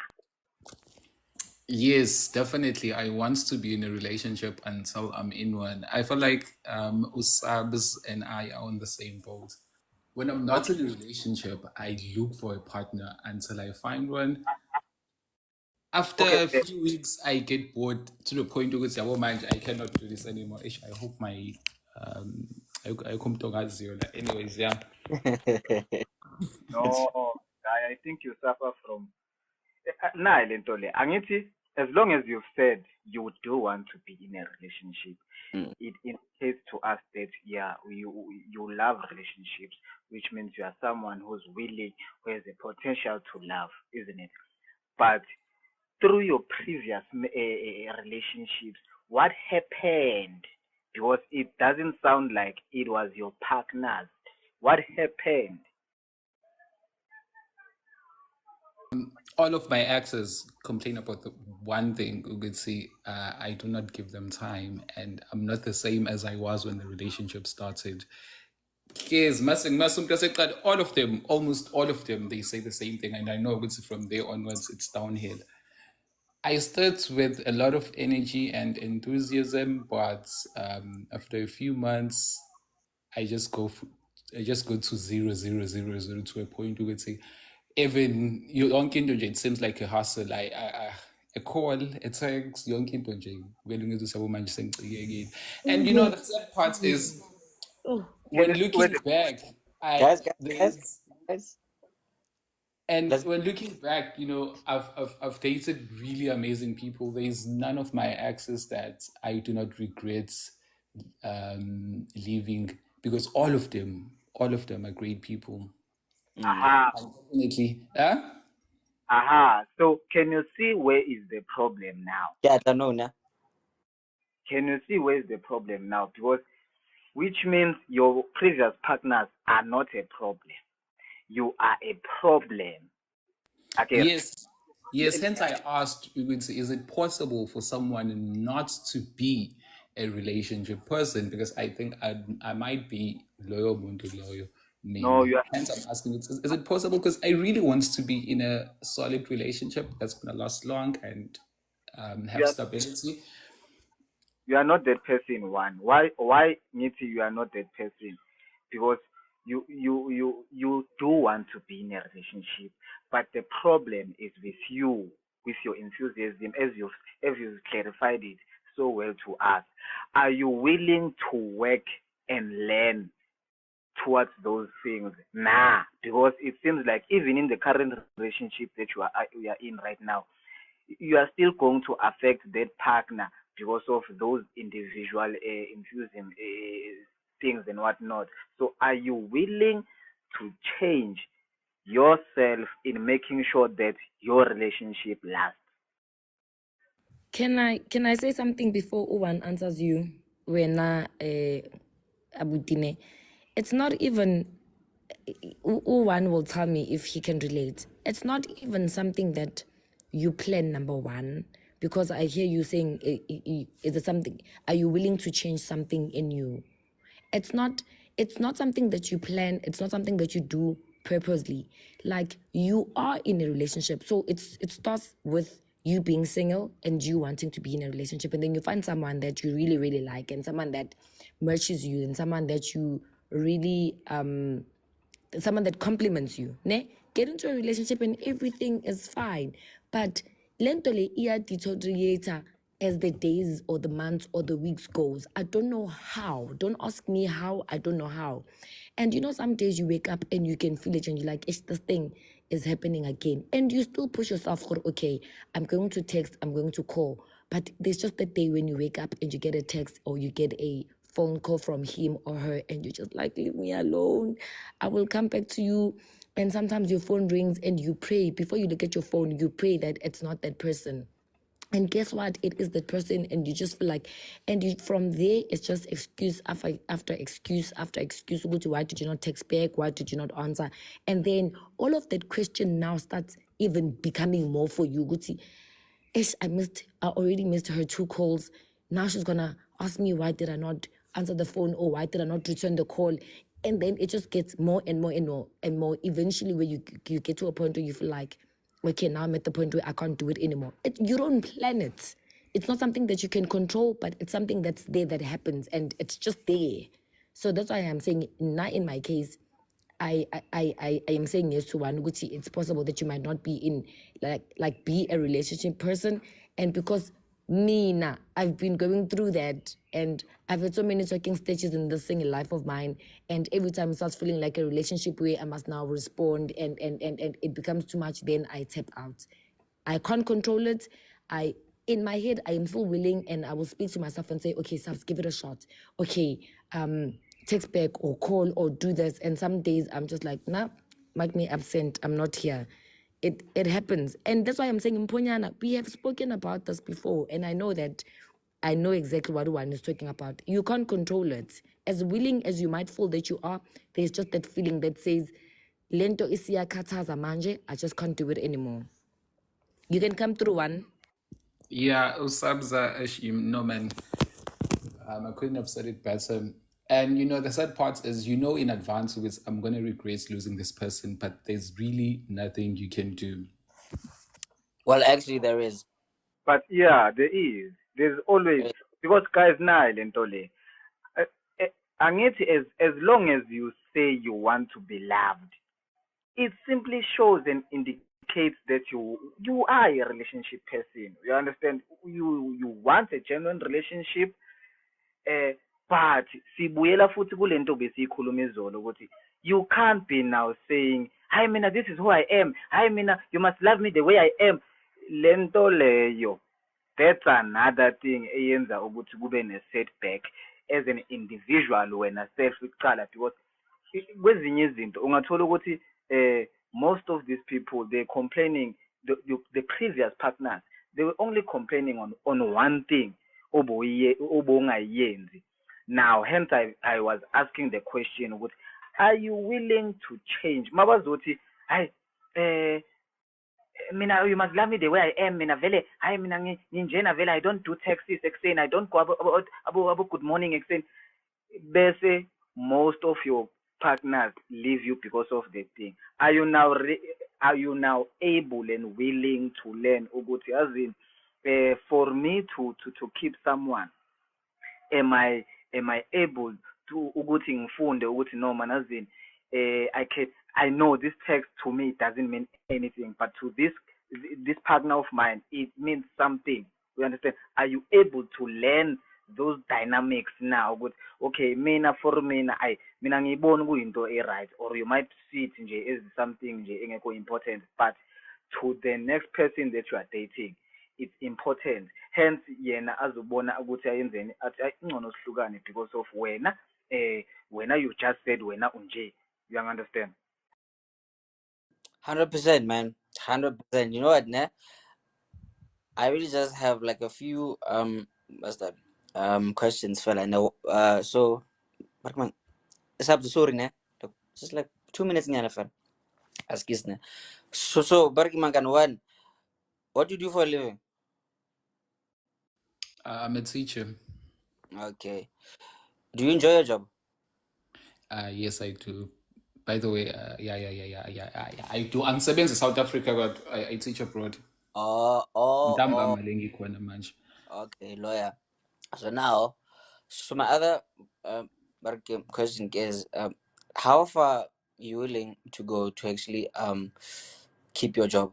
Yes, definitely. I want to be in a relationship until I'm in one. I feel like Usabs and I are on the same boat. When I'm not in a relationship, I look for a partner until I find one. After Okay, a few weeks, I get bored to the point where it's, oh man, I cannot do this anymore. I hope my um I come to zero. Anyways, yeah. no, I think you suffer from nah lento le. Angithi as long as you've said you do want to be in a relationship, mm, it indicates to us that yeah, you love relationships, which means you are someone who's willing, who has the potential to love, isn't it? But through your previous relationships, what happened? Because it doesn't sound like it was your partners. What happened? All of my exes complain about the one thing. You could see, I do not give them time, and I'm not the same as I was when the relationship started. Yes, all of them, almost all of them, they say the same thing, and I know it's from there onwards, it's downhill. I start with a lot of energy and enthusiasm, but after a few months, I just go I just go to 0, 0, 0, 0 to a point where it's say, even you don't it seems like a hustle. A call, a text, you don't when you to say woman saying again. And you know the sad part is Can when you wait? looking back, I guys, guys, guys, there's guys. and Let's. when looking back, I've dated really amazing people. There's none of my exes that I do not regret leaving because all of them are great people. Mm. Aha, And definitely, yeah. aha. So can you see where is the problem now? Yeah, I know now. Can you see where is the problem now? Because which means your previous partners are not a problem. You are a problem. Okay. Yes, yes. Hence, I asked, is it possible for someone not to be a relationship person? Because I think I might be loyal, muntu loyal, No, name. you are Hence, I'm asking, is it possible? Because I really want to be in a solid relationship that's going to last long and you have are stability. you are not that person. One. Why Niti, you are not that person? Because you do want to be in a relationship, but the problem is with you, with your enthusiasm, as you've clarified it so well to us. Are you willing to work and learn towards those things? Nah, because it seems like even in the current relationship that you are in right now, you are still going to affect that partner because of those individual enthusiasm things and whatnot. So, are you willing to change yourself in making sure that your relationship lasts? Can I say something before Uwan answers you? When Abutine, it's not even Uwan will tell me if he can relate. It's not even something that you plan, number one, because I hear you saying, is it something? Are you willing to change something in you? It's not. It's not something that you plan. It's not something that you do purposely. Like you are in a relationship, so it starts with you being single and you wanting to be in a relationship, and then you find someone that you really really like and someone that matches you and someone that you really someone that compliments you, ne? Get into a relationship and everything is fine. But lento le iya deteriorate as the days or the months or the weeks goes. I don't know how. Don't ask me how. I don't know how. And some days you wake up and you can feel it and you're like, it's this thing. is happening again. And you still push yourself, okay, I'm going to text, I'm going to call. But there's just that day when you wake up and you get a text or you get a phone call from him or her and you're just like, leave me alone. I will come back to you. And sometimes your phone rings and you pray. Before you look at your phone, you pray that it's not that person. And guess what? It is that person, and you just feel like, and you, from there, it's just excuse after excuse after excuse. Why did you not text back? Why did you not answer? And then all of that question now starts even becoming more for you. Guti, I already missed her 2 calls. Now she's gonna ask me why did I not answer the phone or why did I not return the call? And then it just gets more and more and more and more. Eventually, where you get to a point where you feel like, okay, now I'm at the point where I can't do it anymore. You don't plan it. It's not something that you can control, but it's something that's there that happens and it's just there. So that's why I'm saying, not in my case, I am saying yes to one. It's possible that you might not be in like be a relationship person, and because me now I've been going through that, and I've had so many talking stages in this single life of mine, and every time it starts feeling like a relationship where I must now respond, and it becomes too much, then I tap out. I can't control it. In my head, I am still willing, and I will speak to myself and say, okay, Sabs, give it a shot. Okay, text back or call or do this. And some days I'm just like, nah, mark me absent. I'm not here. It happens. And that's why I'm saying, Mponyana, we have spoken about this before, and I know exactly what one is talking about. You can't control it. As willing as you might feel that you are, there's just that feeling that says, lento isiyakhathaza manje, I just can't do it anymore. You can come through one. Yeah, Usabza, no man, I couldn't have said it better. And the sad part is, in advance because I'm going to regret losing this person, but there's really nothing you can do. Well, actually, there is. But yeah, there is. There's always, because guys now lentole. Angithi, as long as you say you want to be loved, it simply shows and indicates that you are a relationship person. You understand? You want a genuine relationship, but sibuyela futhi kulento besiyikhuluma izolo ukuthi you can't be now saying, hayi mina, this is who I am, hayi mina, you must love me the way I am. Lento leyo, that's another thing eyenza ukuthi kube ne-setback as an individual wena self kuqala, because kwezinye izinto ungathola ukuthi most of these people they're complaining, the previous partners, they were only complaining on one thing obongayenzi. Now hence I was asking the question, ukuthi are you willing to change mabazothi hayi mina, you must love me the way I am, mina vele hayi mina nginjena vele, I don't do taxis ekuseni, I don't go abo good morning ekuseni, bese most of your partners leave you because of the thing. Are you now able and willing to learn ukuthi as in, for me to keep someone, am I able to ukuthi ngifunde ukuthi no man, as in, I know this text to me doesn't mean anything, but to this partner of mine it means something. You understand? Are you able to learn those dynamics now? Good. Okay, mina for mina mina ngiyibona kuyinto right, or you might see it nje as something nje engekho important, but to the next person that you are dating, it's important. Hence yena azobona ukuthi ayenzeni athi ingcono sihlukane because of wena you just said wena unje. You understand? 100%, man. 100%. You know what, ne? I really just have like a few what's that? Questions, fella. Now, so, Barkman, it's up to sorry, ne? Look, just like 2 minutes, ne, fella. Ask this, ne? So, Barkman, can one. What do you do for a living? I'm a teacher. Okay. Do you enjoy your job? Yes, I do. By the way, yeah, I do. I'm in South Africa, but I teach abroad. Oh. Malengi khona manje. Okay, lawyer. So now, so my other question is, how far you willing to go to actually keep your job?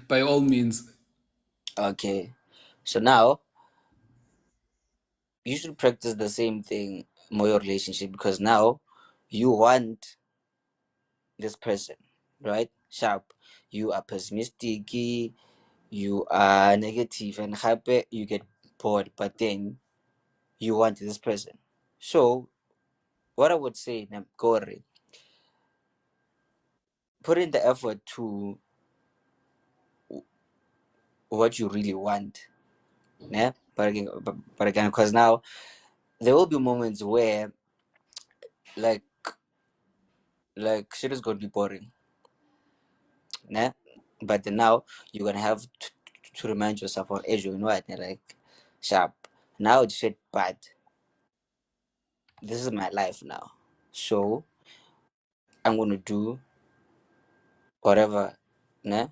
By all means. Okay. So now, you should practice the same thing more your relationship, because now you want this person, right? Sharp. You are pessimistic, you are negative, and happy, you get bored, but then you want this person. So what I would say, Namkore, put in the effort to what you really want. Yeah? But again, because now there will be moments where like shit is gonna be boring. Yeah? But then now you're gonna have to remind yourself of age, you know what? Like sharp. Now it's shit bad. This is my life now. So I'm gonna do whatever, nah,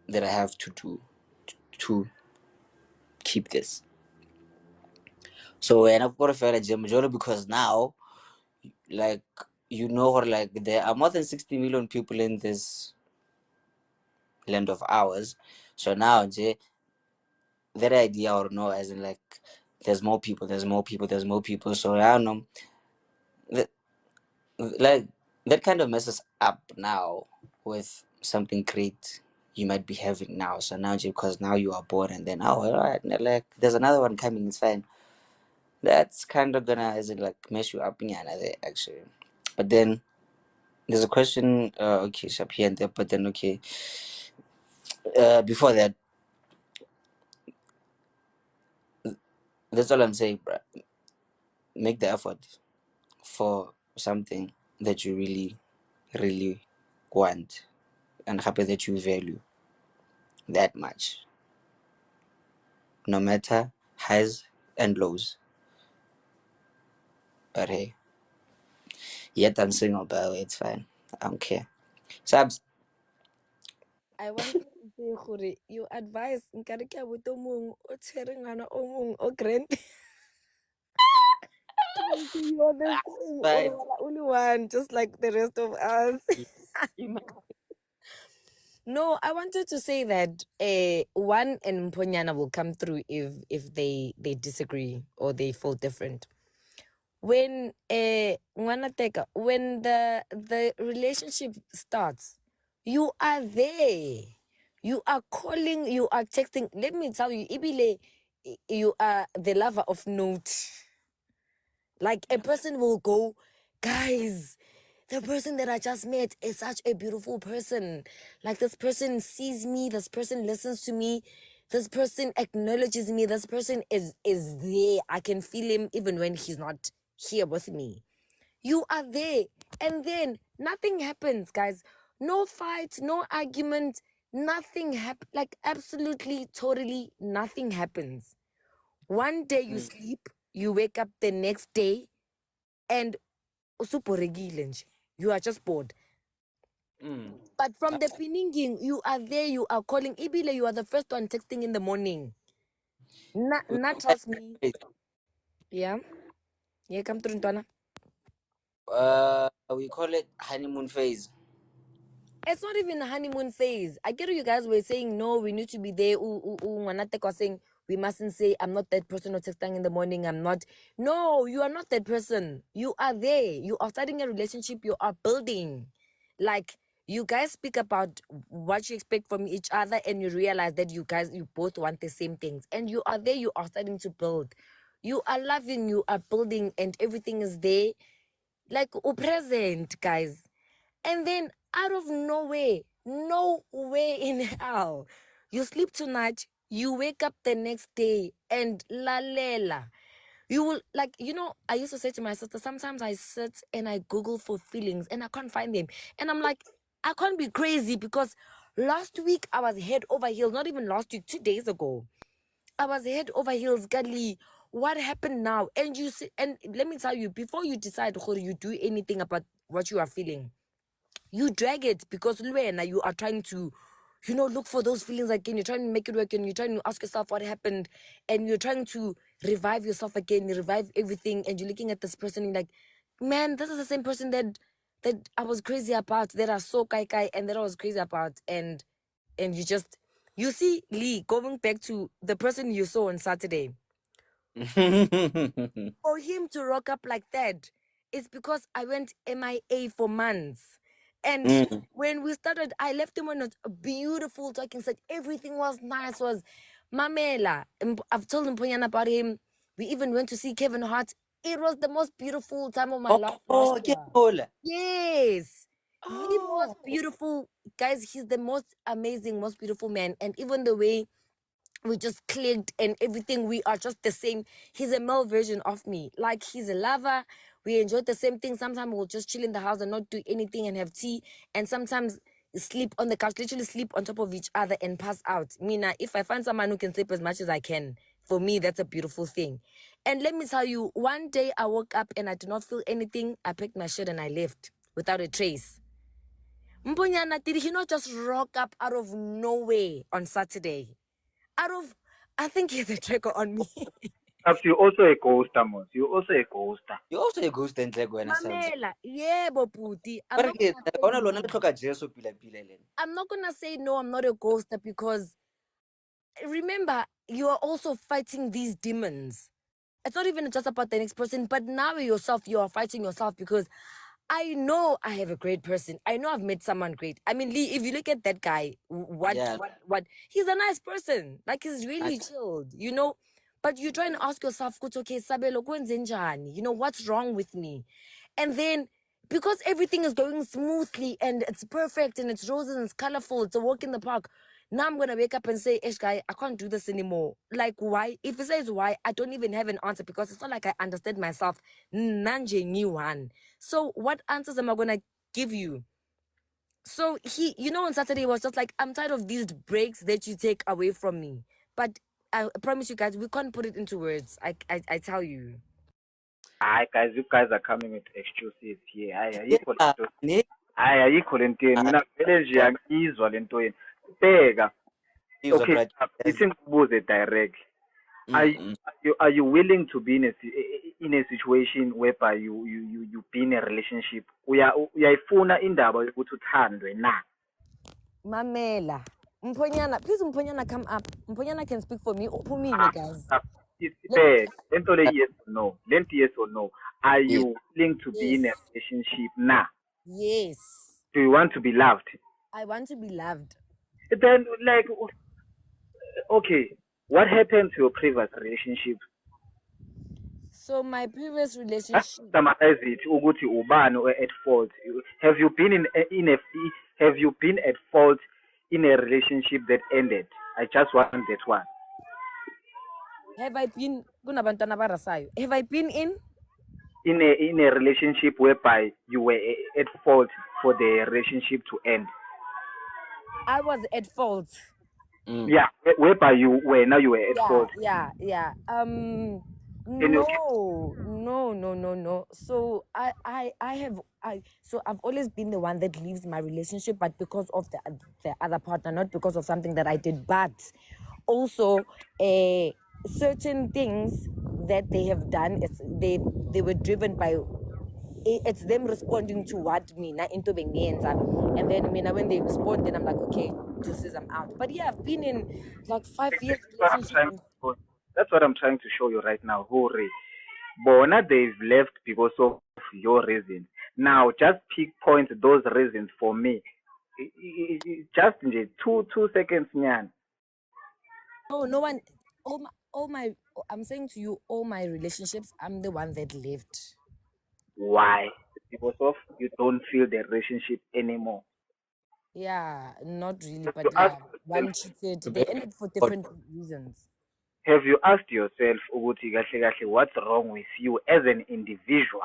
that I have to do to keep this. So and I've got to feel a gym because now, like, you know, or like there are more than 60 million people in this land of ours. So now that idea, or no, as in like there's more people, there's more people, there's more people. So I don't know, that, like that kind of messes up now with something great you might be having now. So now because now you are bored, and then all right, like there's another one coming, it's fine. That's kind of gonna, as in like, mess you up in another actually. But then there's a question, okay, so up here and there, but then okay, before that, that's all I'm saying, bro. Make the effort for something that you really, really want, and happy that you value that much, no matter highs and lows. But hey, yet I'm single, by the way, it's fine. I don't care. Sabs, I wanted to say gore your advice nkare ke a botsa o mongwe o tshwere ngwana o mongwe o grand. You're the same or fine. you're the only one, just like the rest of us. You might- No, I wanted to say that one and Mponyana will come through if they disagree or they feel different. When Ngwanateka, when the relationship starts, you are there. You are calling, you are texting. Let me tell you, Ibile, you are the lover of note. Like a person will go, guys, the person that I just met is such a beautiful person. Like this person sees me, this person listens to me, this person acknowledges me, this person is there. I can feel him even when he's not here with me. You are there. And then nothing happens, guys. No fight, no argument, nothing happens. Like absolutely, totally nothing happens. One day you sleep, you wake up the next day, and usuporegile nje. You are just bored. Mm. But from the beginning, you are there, you are calling. Ibile, you are the first one texting in the morning. Not trust me. Yeah. Yeah, come through, Ntwana. We call it honeymoon phase. It's not even a honeymoon phase. I get you guys were saying, no, we need to be there. Ngwanatek was saying, we mustn't say, I'm not that person who texting in the morning. I'm not. No, you are not that person. You are there. You are starting a relationship. You are building. Like, you guys speak about what you expect from each other, and you realize that you both want the same things. And you are there. You are starting to build. You are loving. You are building, and everything is there. Like, present, guys. And then out of nowhere, no way in hell, you sleep tonight, you wake up the next day, and la lela. You will, like, I used to say to my sister, sometimes I sit and I Google for feelings and I can't find them. And I'm like, I can't be crazy because last week I was head over heels, not even last week, 2 days ago. I was head over heels, Gali. What happened now? And you see, and let me tell you, before you decide whether you do anything about what you are feeling, you drag it because Luena, you are trying to, look for those feelings again. You're trying to make it work and you're trying to ask yourself what happened and you're trying to revive yourself again, revive everything. And you're looking at this person and you're like, man, this is the same person that I was crazy about, that I saw Kai and that I was crazy about. And you see, Lee, going back to the person you saw on Saturday, For him to rock up like that, it's because I went MIA for months. And Mm. when we started, I left him on a beautiful talking set. Everything was nice, was Mamela. I've told Mponyana about him. We even went to see Kevin Hart. It was the most beautiful time of my life last Oh, year. Hola. Yes. The Oh. most beautiful, guys, he's the most amazing, most beautiful man. And even the way we just clicked and everything, we are just the same. He's a male version of me. Like, he's a lover. We enjoy the same thing. Sometimes we'll just chill in the house and not do anything and have tea. And sometimes sleep on the couch, literally sleep on top of each other and pass out. Mina, if I find someone who can sleep as much as I can, for me, that's a beautiful thing. And let me tell you, one day I woke up and I did not feel anything. I picked my shit and I left without a trace. Mponyana, did he not just rock up out of nowhere on Saturday? I think he's a trigger on me. Perhaps you're also a ghoster, Mos. You're also a ghoster. You also a ghost and like when I sounds. Mamela, yebo puti. I'm But not gonna say ona lona le no. tlhoka Jesu pila lena. I'm not gonna say no, I'm not a ghoster, because remember, you are also fighting these demons. It's not even just about the next person, but now yourself, you are fighting yourself, because I know I have a great person. I know I've met someone great. I mean, Lee, if you look at that guy, Yeah. what, he's a nice person. Like, he's really Nice. chilled, you know? But you try and ask yourself, okay, Sabelo, kwenzenjani? You know, what's wrong with me? And then, because everything is going smoothly and it's perfect and it's roses and it's colorful, it's a walk in the park. Now I'm gonna wake up and say, Ish guy, I can't do this anymore. Like, why? If it says why, I don't even have an answer, because it's not like I understand myself. Nanje new one. So what answers am I gonna give you? So he, you know, on Saturday he was just like, I'm tired of these breaks that you take away from me. But I promise you guys, we can't put it into words. I tell you. Hi guys, you guys are coming with excuses here. Hayi ayikho Yeah. lento. Ne? Hayi ayikho lento yenu. Mina vele nje angiyizwa lento yenu. Bheka. He's a Okay, brother. ithi ngikubuze direct. Are you, Mm. are you willing to be in a situation whereby you be in a relationship? Uyayifuna indaba yokuthi uthandwe na? Mamela. Mponyana, please Mponyana come up. Mponyana can speak for me. Ah, Guys. Let me, Bheka. Lento le yes or no. Lento yes or no. Are Yes. you willing to be in a yes. relationship na? Yes. Do you want to be loved? I want to be loved. Then, like, okay, what happened to your previous relationship? So my previous Just relationship, summarize it. Ukuthi ubani at fault? Have you been have you been at fault in a relationship that ended? I just want that one. have I been kunabantwana barasayo? Have I been in? In a relationship whereby you were at fault for the relationship to end. I was at fault. Mm. Yeah, whereby you were at fault. Yeah. Can you No. So I've always been the one that leaves my relationship, but because of the other partner, not because of something that I did. But also, certain things that they have done, they were driven by, it's them responding to what mina into bengenza, and then mina when they respond, then I'm like, okay, this is, I'm out. But yeah, I've been in like 5 years relationship. that's what I'm trying to show you right now. Hooray. Bona they've left because of your reasons. Now just pinpoint those reasons for me. Just nje 2 seconds nyan. No one, I'm saying to you, all my relationships, I'm the one that left. Why? Because of you don't feel the relationship anymore. Yeah, not really, Have but you yeah, asked yourself, one cheated. They ended for different reasons. have you asked yourself ukuthi kahle kahle what's wrong with you as an individual?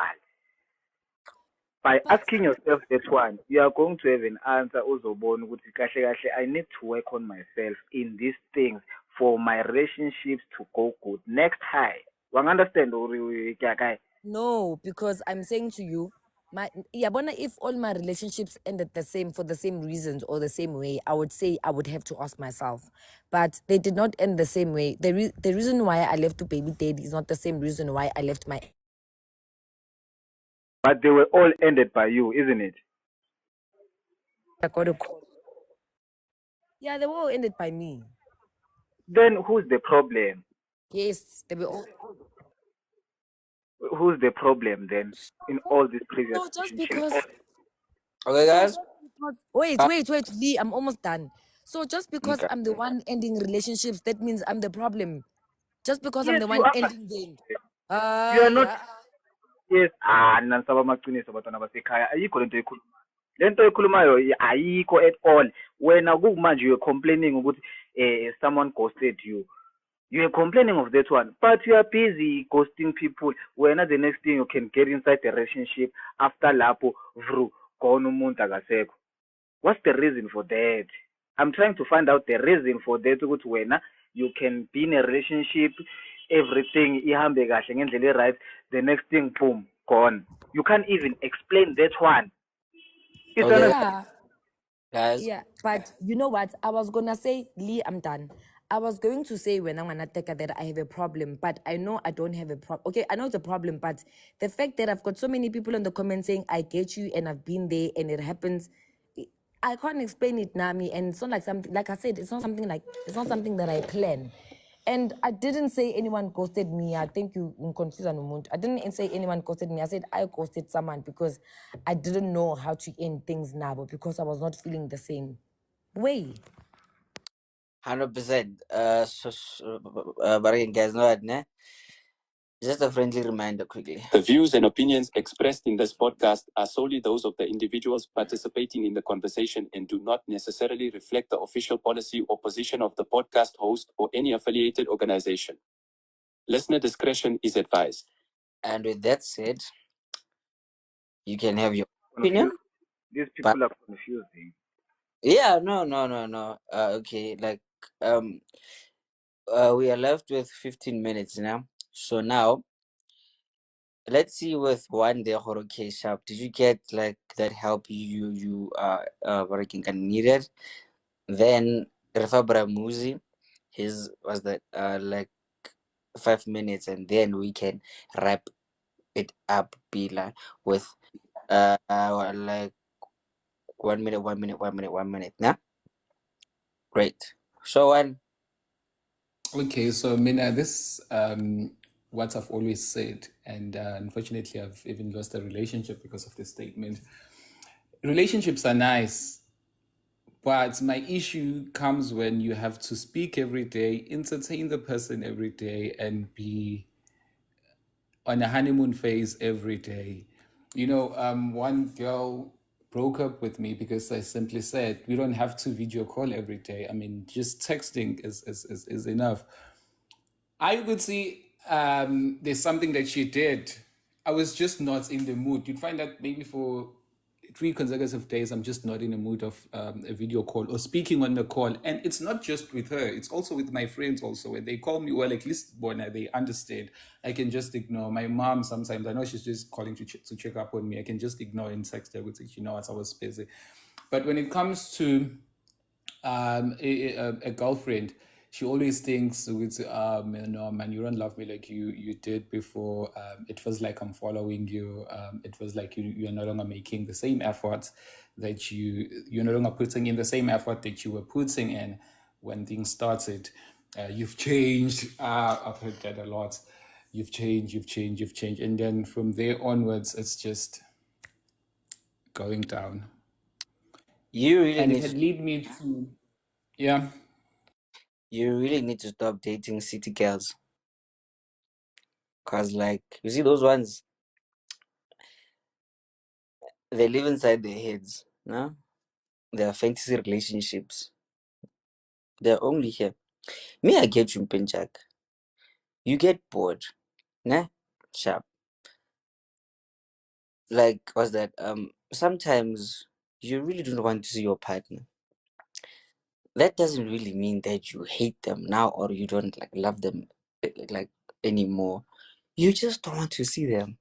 By But asking yourself that one, you are going to have an answer uzobona ukuthi kahle kahle I need to work on myself in these things for my relationships to go good. Next time. Wang understand or guy? no, because I'm saying to you, if all my relationships ended the same for the same reasons or the same way, I would say I would have to ask myself. But they did not end the same way. The reason why I left to baby daddy is not the same reason why I left my. But they were all ended by you, isn't it? I got a call. Yeah, they were all ended by me. Then who's the problem? Yes, they were all. Who's the problem then in all these previous So just relationships? because Okay, So guys. just because wait, Uh, wait, wait, Lee, I'm almost done. So just because okay. I'm the one ending relationships, that means I'm the problem. Just because I'm Yes, the you one are. ending them. You are not. Yeah. Yes. Nansaba amaqiniso abantwana basekhaya ayikho lento ekhulumayo. Lento ekhulumayo ayikho at all. Wena kumanje you are complaining ukuthi someone ghosted you. You are complaining of that one, but you are busy ghosting people. When the next thing you can get inside the relationship after lapo vru gone umuntu akasekho. What's the reason for that? I'm trying to find out the reason for that ukuthi wena you can be in a relationship, everything ihambe kahle ngendlela right, the next thing boom gone. You can't even explain that one. It's Okay, honest. Yeah. guys. Yeah. But you know what? I was gonna say, Lee, I'm done. I was going to say when I'm gonna take that I have a problem, but I know I don't have a problem. Okay, I know it's a problem, but the fact that I've got so many people in the comments saying I get you and I've been there and it happens, I can't explain it, Nami. And it's not like something, like I said, it's not something that I plan. And I didn't say anyone ghosted me. I think you confused Umuntu. I didn't say anyone ghosted me. I said I ghosted someone because I didn't know how to end things now, but because I was not feeling the same way. 100%. But again, guys, know what, ne? Just a friendly reminder quickly. The views and opinions expressed in this podcast are solely those of the individuals participating in the conversation and do not necessarily reflect the official policy or position of the podcast host or any affiliated organization. Listener discretion is advised. And with that said, you can have your opinion, Confused. These but people are confusing. yeah, no. Okay, like we are left with 15 minutes now. So now let's see with one day okay sharp. Did you get like that help you working and needed? Then Refabra Muzi, his was that like 5 minutes, and then we can wrap it up Bila with like 1 minute, 1 minute, 1 minute, 1 minute. Nah? Great. So one Okay, so Mina, this what I've always said, and unfortunately, I've even lost a relationship because of this statement. Relationships are nice, but my issue comes when you have to speak every day, entertain the person every day, and be on a honeymoon phase every day. One girl broke up with me because I simply said, we don't have to video call every day. I mean, just texting is enough. I would see there's something that she did. I was just not in the mood. You'd find that maybe for 3 consecutive days, I'm just not in the mood of a video call or speaking on the call. And it's not just with her, it's also with my friends also. When they call me, well, at least Bona, they understand. I can just ignore. My mom sometimes, I know she's just calling to check up on me. I can just ignore and text her with, what, I was busy. But when it comes to a girlfriend, she always thinks with no man, you don't love me like you did before. It feels like I'm following you. It feels like you're no longer making the same effort that you're no longer putting in the same effort that you were putting in when things started. You've changed. I've heard that a lot. You've changed, and then from there onwards, it's just going down. you really And it need had to lead me to, yeah. you really need to stop dating city girls. Cause like you see those ones, they live inside their heads, no? They are fantasy relationships. They're only here. Me, I get you, Pinchak. You get bored, nah? Sharp. Like, what's that? Sometimes you really don't want to see your partner. That doesn't really mean that you hate them now or you don't like love them like anymore. You just don't want to see them.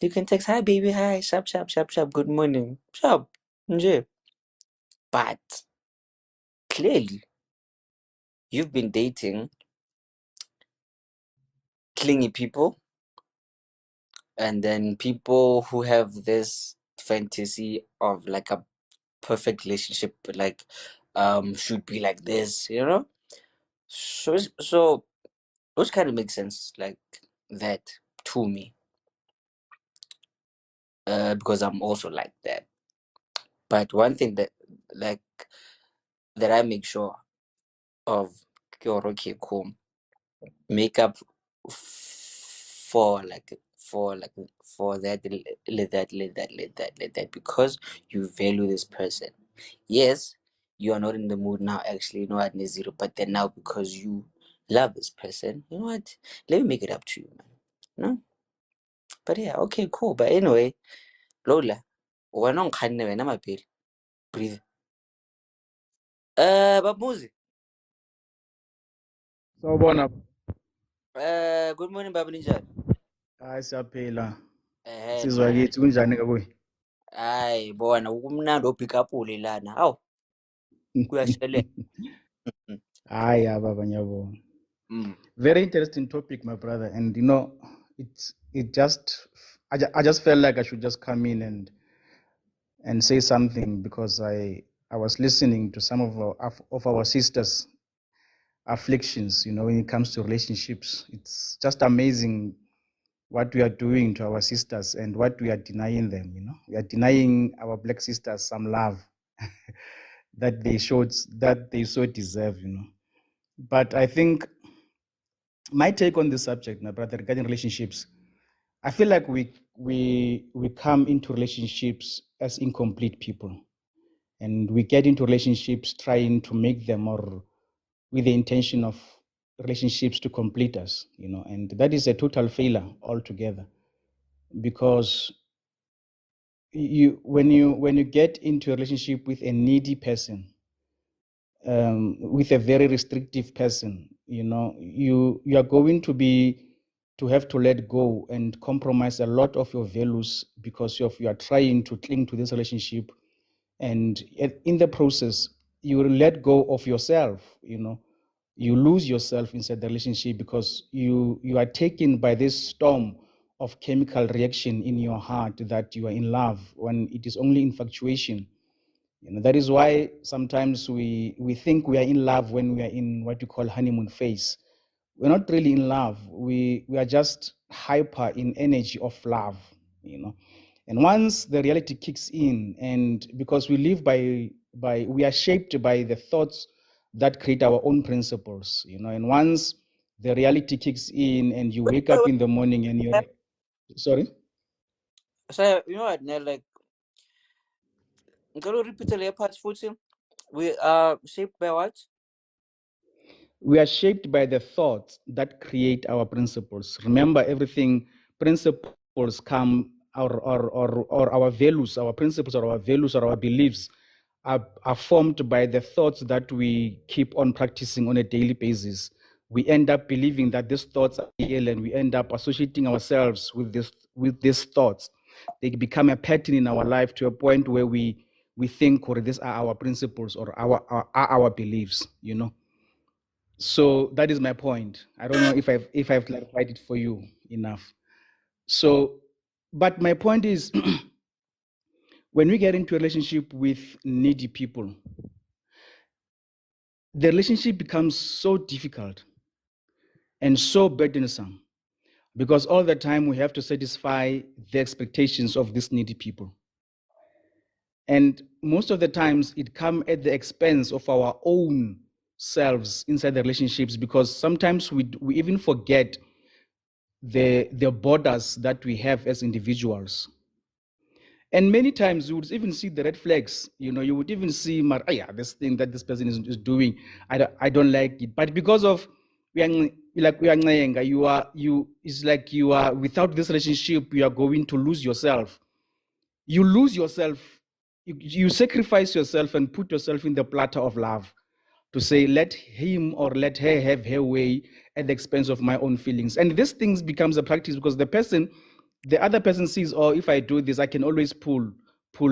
You can text, hi baby, hi, sharp, sharp, sharp, sharp, good morning, sharp, nje. But clearly, you've been dating clingy people and then people who have this fantasy of like a perfect relationship, like should be like this, you know. So which kind of makes sense like that to me, because I'm also like that. But one thing that like that I make sure of, okay, cool, make up for like for that let that because you value this person. Yes, you are not in the mood now actually, you know what, Nezero, but then now because you love this person, you know what, let me make it up to you, man. No, but yeah, okay, cool. But anyway, Lola, wena ungikhanne wena mapheli, breathe. Babuzi, Sawubona. good morning baba, ninjani? Hayi siyaphila. Eh Sizwe man, kithi kunjani ke kuyi? hayi bona kumnandi opick up lana, hawu kuyashelela. Hayi baba ngiyabonga. Mm. Very interesting topic, my brother, and you know it just I just felt like I should just come in and say something because I was listening to some of our sisters afflictions, you know, when it comes to relationships. It's just amazing what we are doing to our sisters and what we are denying them, you know. We are denying our black sisters some love that they so deserve, you know. But I think my take on this subject, my brother, regarding relationships, I feel like we come into relationships as incomplete people, and we get into relationships trying to make them, or with the intention of relationships to complete us, you know, and that is a total failure altogether, because when you get into a relationship with a needy person, with a very restrictive person, you know, you are going to have to let go and compromise a lot of your values because you are trying to cling to this relationship, and in the process you will let go of yourself, you know. You lose yourself inside the relationship because you are taken by this storm of chemical reaction in your heart that you are in love when it is only infatuation. You know, that is why sometimes we think we are in love when we are in what you call honeymoon phase. We're not really in love. We are just hyper in energy of love, you know. And once the reality kicks in, and because we live by we are shaped by the thoughts that create our own principles, you know. And once the reality kicks in and you wake up in the morning and you're sorry. So you know what, Nell, like ngicela repeat le part futhi. We are shaped by what? We are shaped by the thoughts that create our principles. Remember, everything, principles come, or our values, our principles, or our values, or our beliefs are formed by the thoughts that we keep on practicing on a daily basis. We end up believing that these thoughts are real, and we end up associating ourselves with these thoughts. They become a pattern in our life to a point where we think, or these are our principles, or our beliefs, you know. So that is my point. I don't know if I've clarified it for you enough. So, but my point is, when we get into a relationship with needy people, the relationship becomes so difficult and so burdensome because all the time we have to satisfy the expectations of these needy people. And most of the times it comes at the expense of our own selves inside the relationships, because sometimes we even forget the borders that we have as individuals. And many times you would even see the red flags. You know, you would even see, yeah, this thing that this person is doing, I don't like it. But because of it's like you are, without this relationship, you are going to lose yourself. You lose yourself. You sacrifice yourself and put yourself in the platter of love, to say, let him or let her have her way at the expense of my own feelings. And this things becomes a practice because the other person sees, oh, if I do this, I can always pull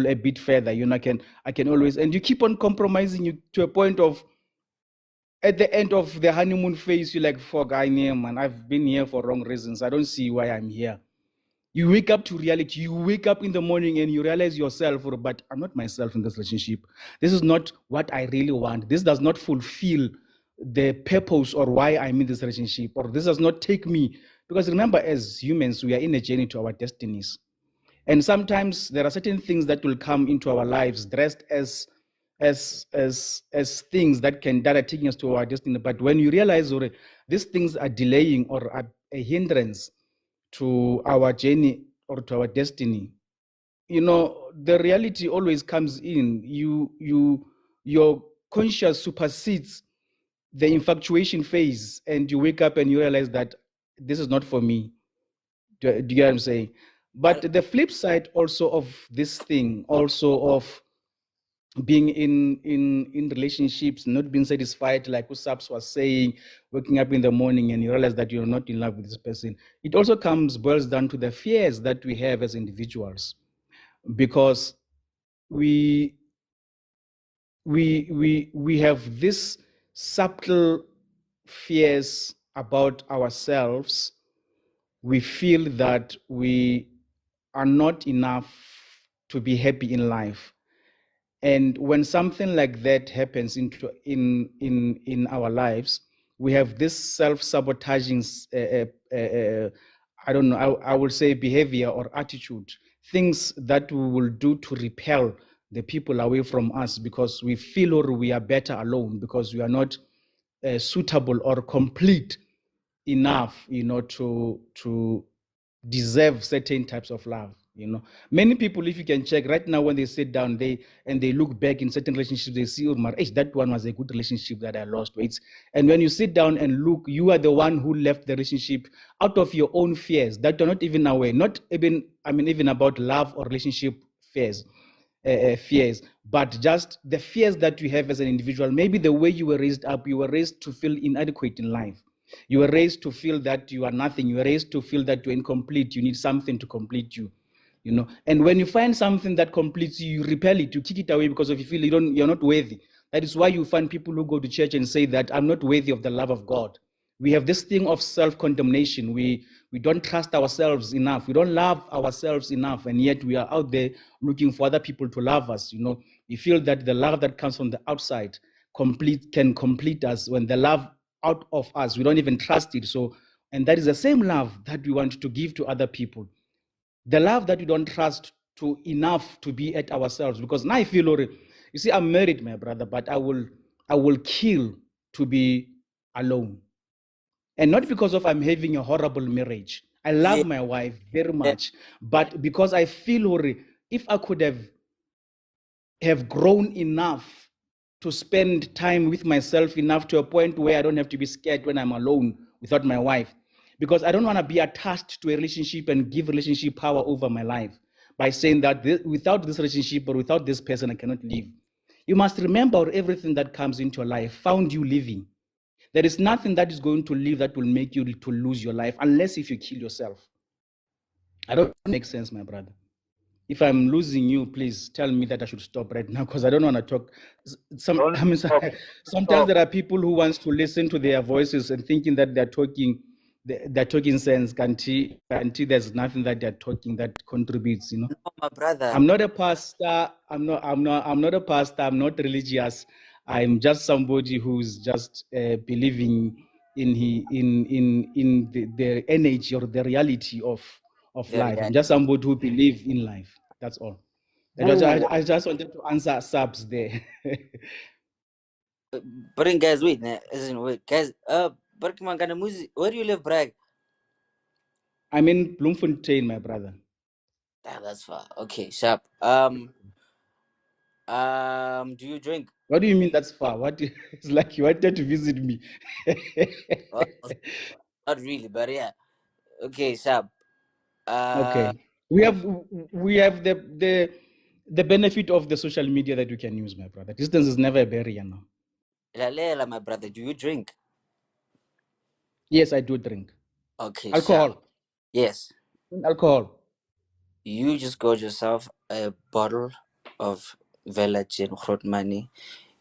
a bit further. You know, I can always, and you keep on compromising you to a point of, at the end of the honeymoon phase, you're like, fuck, I am, man, I've been here for wrong reasons. I don't see why I'm here. You wake up to reality. You wake up in the morning and you realize yourself, but I'm not myself in this relationship. This is not what I really want. This does not fulfill the purpose or why I'm in this relationship, or this does not take me. Because remember, as humans, we are in a journey to our destinies. And sometimes there are certain things that will come into our lives dressed as things that are taking us to our destiny. But when you realize these things are delaying or are a hindrance to our journey or to our destiny, the reality always comes in. Your conscious supersedes the infatuation phase, and you wake up and you realize that this is not for me. Do you get what I'm saying? But the flip side also of this thing, also of being in relationships, not being satisfied, like Usaps was saying, waking up in the morning and you realize that you're not in love with this person. It also boils down to the fears that we have as individuals, because we have this subtle fears about ourselves. We feel that we are not enough to be happy in life. And when something like that happens in our lives, we have this self-sabotaging, I don't know, I would say behavior or attitude, things that we will do to repel the people away from us, because we feel or we are better alone, because we are not suitable or complete enough, to deserve certain types of love. Many people, if you can check right now, when they sit down, they look back in certain relationships, they see, oh my, that one was a good relationship that I lost. And when you sit down and look, you are the one who left the relationship out of your own fears that you're not even aware, not even, even about love or relationship fears. Fears, but just the fears that you have as an individual. Maybe the way you were raised up, you were raised to feel inadequate in life. You were raised to feel that you are nothing. You were raised to feel that you're incomplete. You need something to complete you. And when you find something that completes you, you repel it, you kick it away, because if you feel you're not worthy. That is why you find people who go to church and say that I'm not worthy of the love of God. We have this thing of self-condemnation. We don't trust ourselves enough. We don't love ourselves enough, and yet we are out there looking for other people to love us. We feel that the love that comes from the outside can complete us, when the love out of us, we don't even trust it. So, and that is the same love that we want to give to other people. The love that we don't trust to enough to be at ourselves. Because now I feel, you see, I'm married, my brother, but I will kill to be alone. And not because of I'm having a horrible marriage. I love my wife very much, but because I feel, if I could have grown enough to spend time with myself enough to a point where I don't have to be scared when I'm alone without my wife, because I don't want to be attached to a relationship and give relationship power over my life by saying that without this relationship or without this person, I cannot live. You must remember, everything that comes into your life found you living. There is nothing that is going to live that will make you to lose your life, unless if you kill yourself. I don't make sense, my brother. If I'm losing you, please tell me that I should stop right now, because I don't want to talk. Sometimes there are people who wants to listen to their voices and thinking that they're talking sense. Until there's nothing that they're talking that contributes. No, my brother. I'm not a pastor. I'm not a pastor. I'm not religious. I'm just somebody who's just believing in the energy or the reality of life. I'm just somebody who believes in life. That's all. I just wanted to answer subs there. But guys, wait, guys. Berkman music. Where do you live, Bragg? I'm in Bloemfontein, my brother. That's far. Okay, sharp. Do you drink? What do you mean that's far? It's like you wanted to visit me. Well, not really, but yeah. Okay, sharp. Okay. We have the benefit of the social media that we can use, my brother. Distance is never a barrier now. Lalela, my brother, do you drink? Yes, I do drink. Okay, alcohol. sharp. Yes. Alcohol. You just got yourself a bottle of Velagen hot money.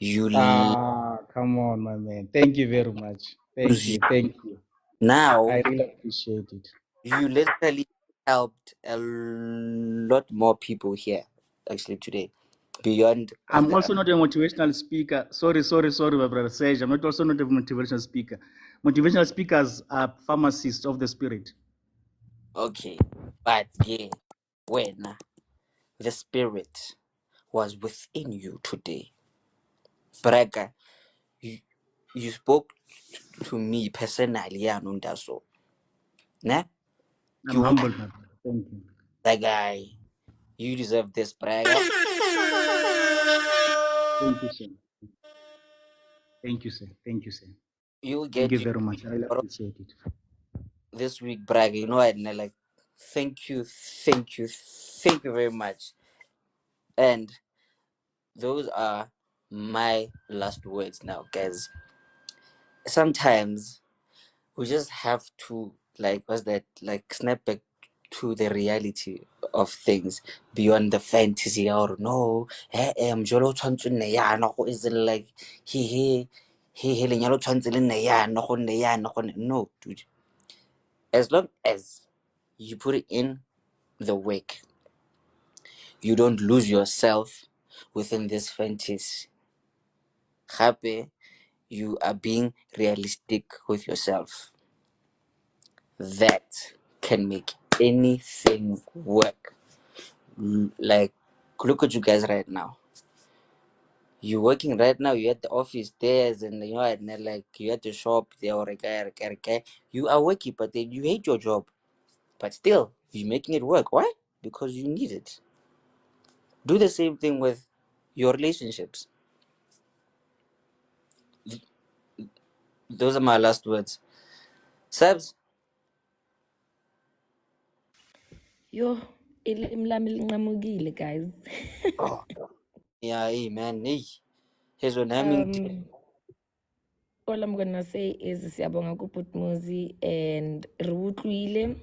Come on, my man. Thank you very much. Thank you. Now, I really appreciate it. You literally helped a lot more people here, actually, today. beyond I'm also not a motivational speaker. Sorry, my brother Sage. I'm not also not a motivational speaker. Motivational speakers are pharmacists of the spirit. okay, but yeah, when the spirit was within you today, Braga, you spoke to me personally, yeah, so. Nah, I'm you humbled, my brother. Thank you. that guy. You deserve this, Braga. Thank you, sir. Thank you, sir. Thank you, sir. You'll Thank get you you very much. I really appreciate it. this week, Braga. You know what? And like, thank you very much. And those are my last words now, guys. Sometimes we just have to like, what's that? Like, snap back to the reality of things beyond the fantasy. Or no, mjolo tshwantse nne yana go is like he lenyalo tshwantse le nne yana go nne yana go nne. No, dude. As long as you put it in the work, you don't lose yourself within this fantasy. Happy, you are being realistic with yourself. That can make anything work. Like, look at you guys right now. You're working right now, you're at the office there, and you know, and then, like, you're at the shop there, or a guy. You are working, but then you hate your job. But still, you're making it work. Why? Because you need it. Do the same thing with your relationships. Those are my last words. Sabs, Yo, ilimi lami lincamukile, guys. yeah, hey man, hey. Here's what I mean. All I'm gonna say is siyabonga kuPutmuzi and re utlwile.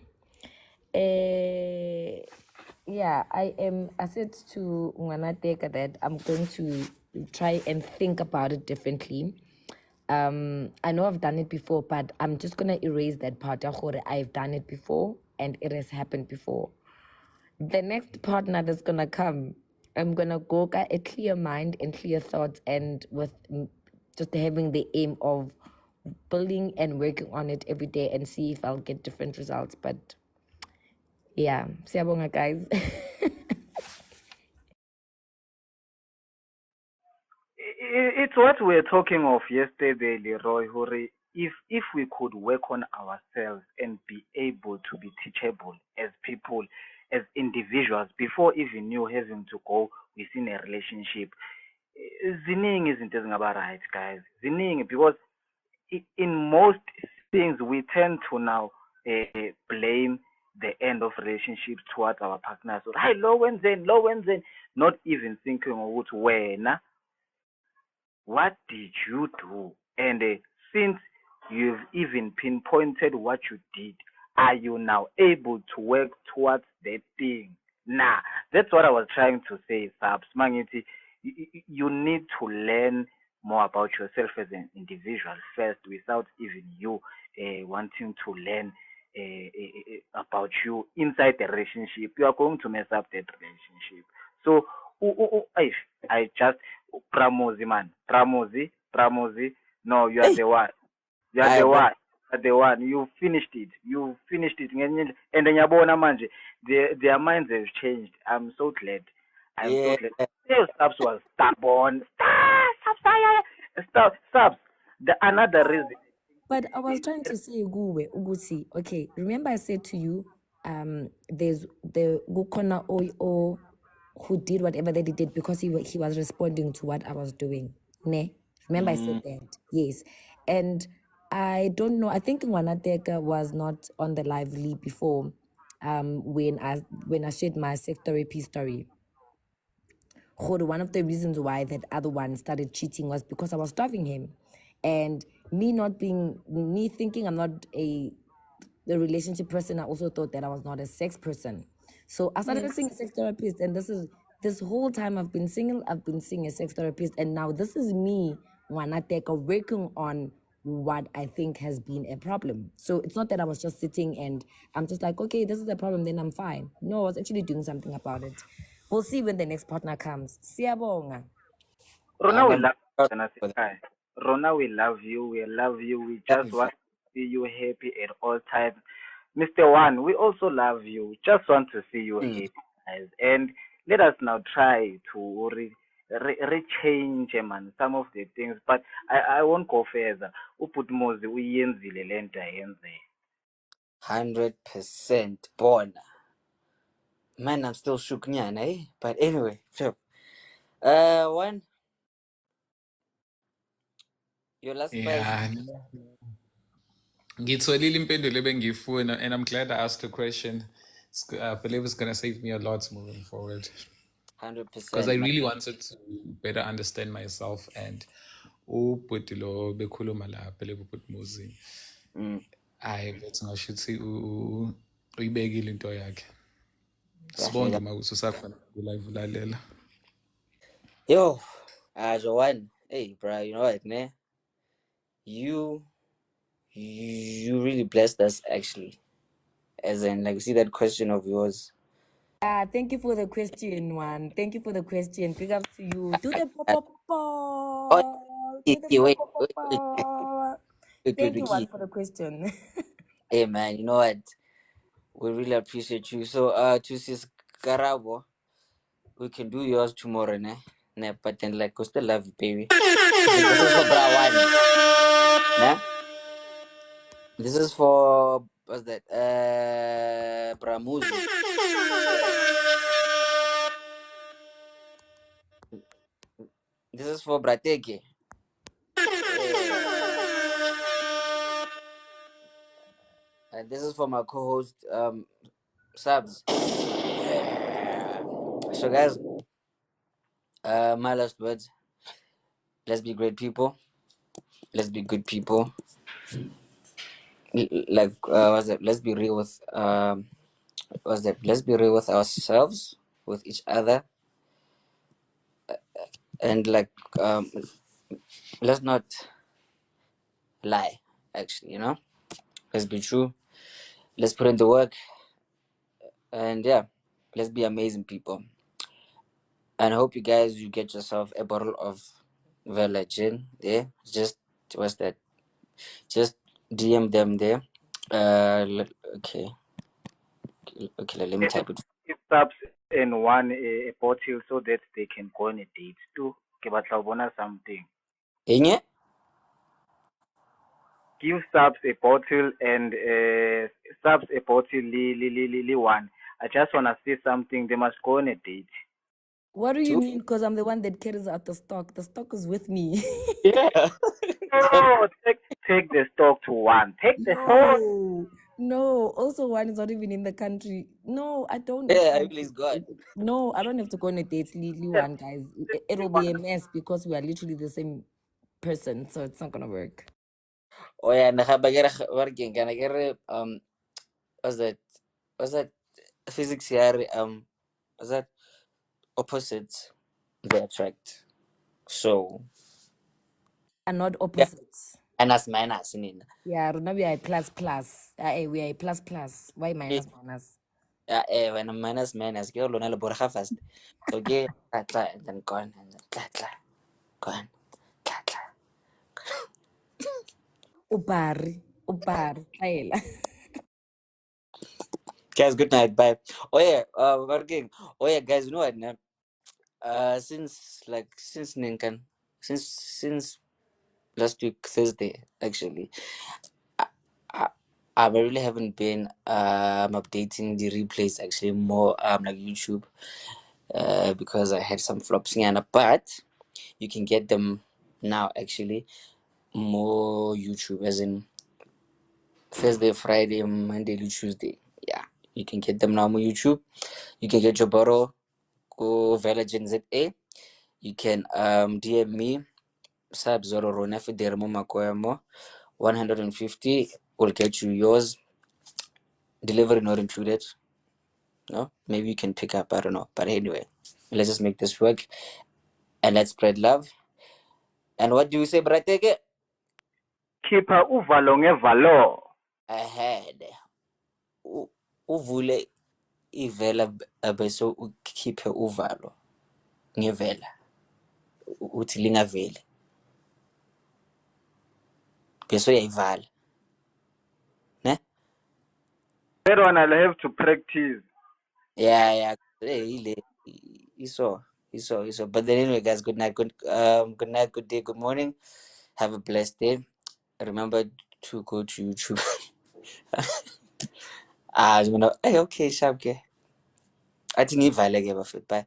Yeah, I said to Nganateka that I'm going to try and think about it differently. I know I've done it before, but I'm just gonna erase that part. I've done it before and it has happened before. The next partner that's gonna come, I'm gonna go get a clear mind and clear thoughts, and with just having the aim of building and working on it every day and see if I'll get different results. But yeah, siyabonga guys. It's what we were talking of yesterday, Leroy. Hore, if we could work on ourselves and be able to be teachable as people, as individuals, before even you having to go within a relationship, ziningi izinto ezingaba right, guys. Ziningi, because in most things we tend to now blame the end of relationships towards our partners. So, hi, low wenzeni, not even thinking ukuthi wena, what did you do? And since you've even pinpointed what you did, are you now able to work towards that thing? Nah, that's what I was trying to say, Sabs. Mangiti, you need to learn more about yourself as an individual first without even you wanting to learn about you inside the relationship. You are going to mess up that relationship. So, I just Pramozi, man. Pramozi. No, you are Hey, the one. You are I the but one. You are the one. You finished it. You finished it. And then Yabona Manje, their minds have changed. I'm so glad. I'm so yeah, glad. Still, Subs was stubborn. Subs. The another reason. But I was trying to say Guwe, Ugusi. Okay, remember I said to you, there's the Gukona O who did whatever that he did because he was responding to what I was doing. Ne? Remember I said that? Yes. And I don't know, I think Wanateka was not on the lively before when I shared my sex therapy story. One of the reasons why that other one started cheating was because I was starving him. And me thinking I'm not the relationship person, I also thought that I was not a sex person. So I started seeing a sex therapist, and this whole time I've been single, I've been seeing a sex therapist, and now this is me, Wanateka, working on what I think has been a problem. So it's not that I was just sitting and I'm just like, okay, this is the problem, then I'm fine. No, I was actually doing something about it. We'll see when the next partner comes. Siyabonga. Rona, we I'm love proud you, for that. Nasikai. Rona, we love you. We love you. We just Love want to see you happy at all times. Mr. One, we also love you. Just want to see you you. happy, guys. And let us now try to rechange, man, some of the things. But I won't go further. Uput mozi uyenzile lento ayenze. 100% born. Man, I'm still shook nyan, eh? But anyway, sure. One, your last five. Yeah. Ngitholile impendulo ebengiyifuna, and I'm glad I asked the question. I believe it's going to save me a lot moving forward. Because I 100%, man. really wanted to better understand myself and ubhuti lo bekhuluma lapha lebubhuti Muzi. Hayi bethi ngasho ukuthi uyibekile into yakhe. Sibonge mawuthi usakhona live ulalela. Yo, Joanne. Hey, bro, you know what, ne? You really blessed us, actually. As in, like, see that question of yours. Thank you for the question, one. Thank you for the question. Big up to you. Do the pop pop Oh, Do the wait, pop wait, wait, pop. wait, Thank you, wait. one, for the question. Hey, man, you know what? We really appreciate you. So, to sis Karabo, we can do yours tomorrow, ne? Ne, but then, like, we still love you, baby. This is for Bra One, ne? This is for, what's that? Bramuzi. This is for Brateke. And this is for my co-host, Subs. So, guys, my last words. Let's be great people. Let's be good people. Like, what's that? Let's be real with, what's that? Let's be real with ourselves, with each other, and like, let's not lie. Actually, you know, let's be true. Let's put in the work, and yeah, let's be amazing people. And I hope you guys you get yourself a bottle of Vela gin. There, just what's that? Just DM them there. Okay, okay. Let me type it. Give subs and one a bottle so that they can go on a date too. Ke batla ho bona something. Inye? Give subs a bottle and subs a bottle one. I just wanna see something. They must go on a date. What do you Two? mean? Because I'm the one that carries out the stock. The stock is with me. Yeah. Oh, take the stock to one. Take the stock. No. Also, one is not even in the country. No, I don't. Yeah, I please God. No, I don't have to go on a date. Lily one, guys. It'll be a mess because we are literally the same person, so it's not gonna work. Oh yeah, nakabagera working. Can I get what's that? What's that? Physics here. What's that? Opposites they attract. So Are not yeah, opposites. and as minus in. Yeah, Rona, we are a plus plus. We are a plus plus. Why minus minus? Yeah, when a minus, get on a borja fast. So get tla and then gone and then tla gone tla. Upari. Ayela. Guys, good night. Bye. Oh yeah, working. Oh yeah, guys, you know what? Since Ninkan, since last week Thursday, actually, I, I really haven't been updating the replays actually more like YouTube because I had some flops but you can get them now actually more YouTube as in Thursday, Friday, Monday, Tuesday. Yeah, you can get them now more YouTube. You can get your bottle go Velagen ZA. You can DM me Sab Zoro Rona Fidermo Makoyamo 150 will get you yours. Delivery not included. No, maybe you can pick up. I don't know. But anyway, let's just make this work and let's spread love. And what do you say, Brateke? Keeper uvalo ngevalo. Ahead. Uvule ivela bese ukhiphe uvalo ngevela uthi lingaveli bese uyayivala ne. That one I'll have to practice. Yeah, ile iso. But then anyway, guys, good night, good night, good day, good morning. Have a blessed day. Remember to go to YouTube. Hey, okay, sharp ke. Athi ngivale ke bafethu. Bye.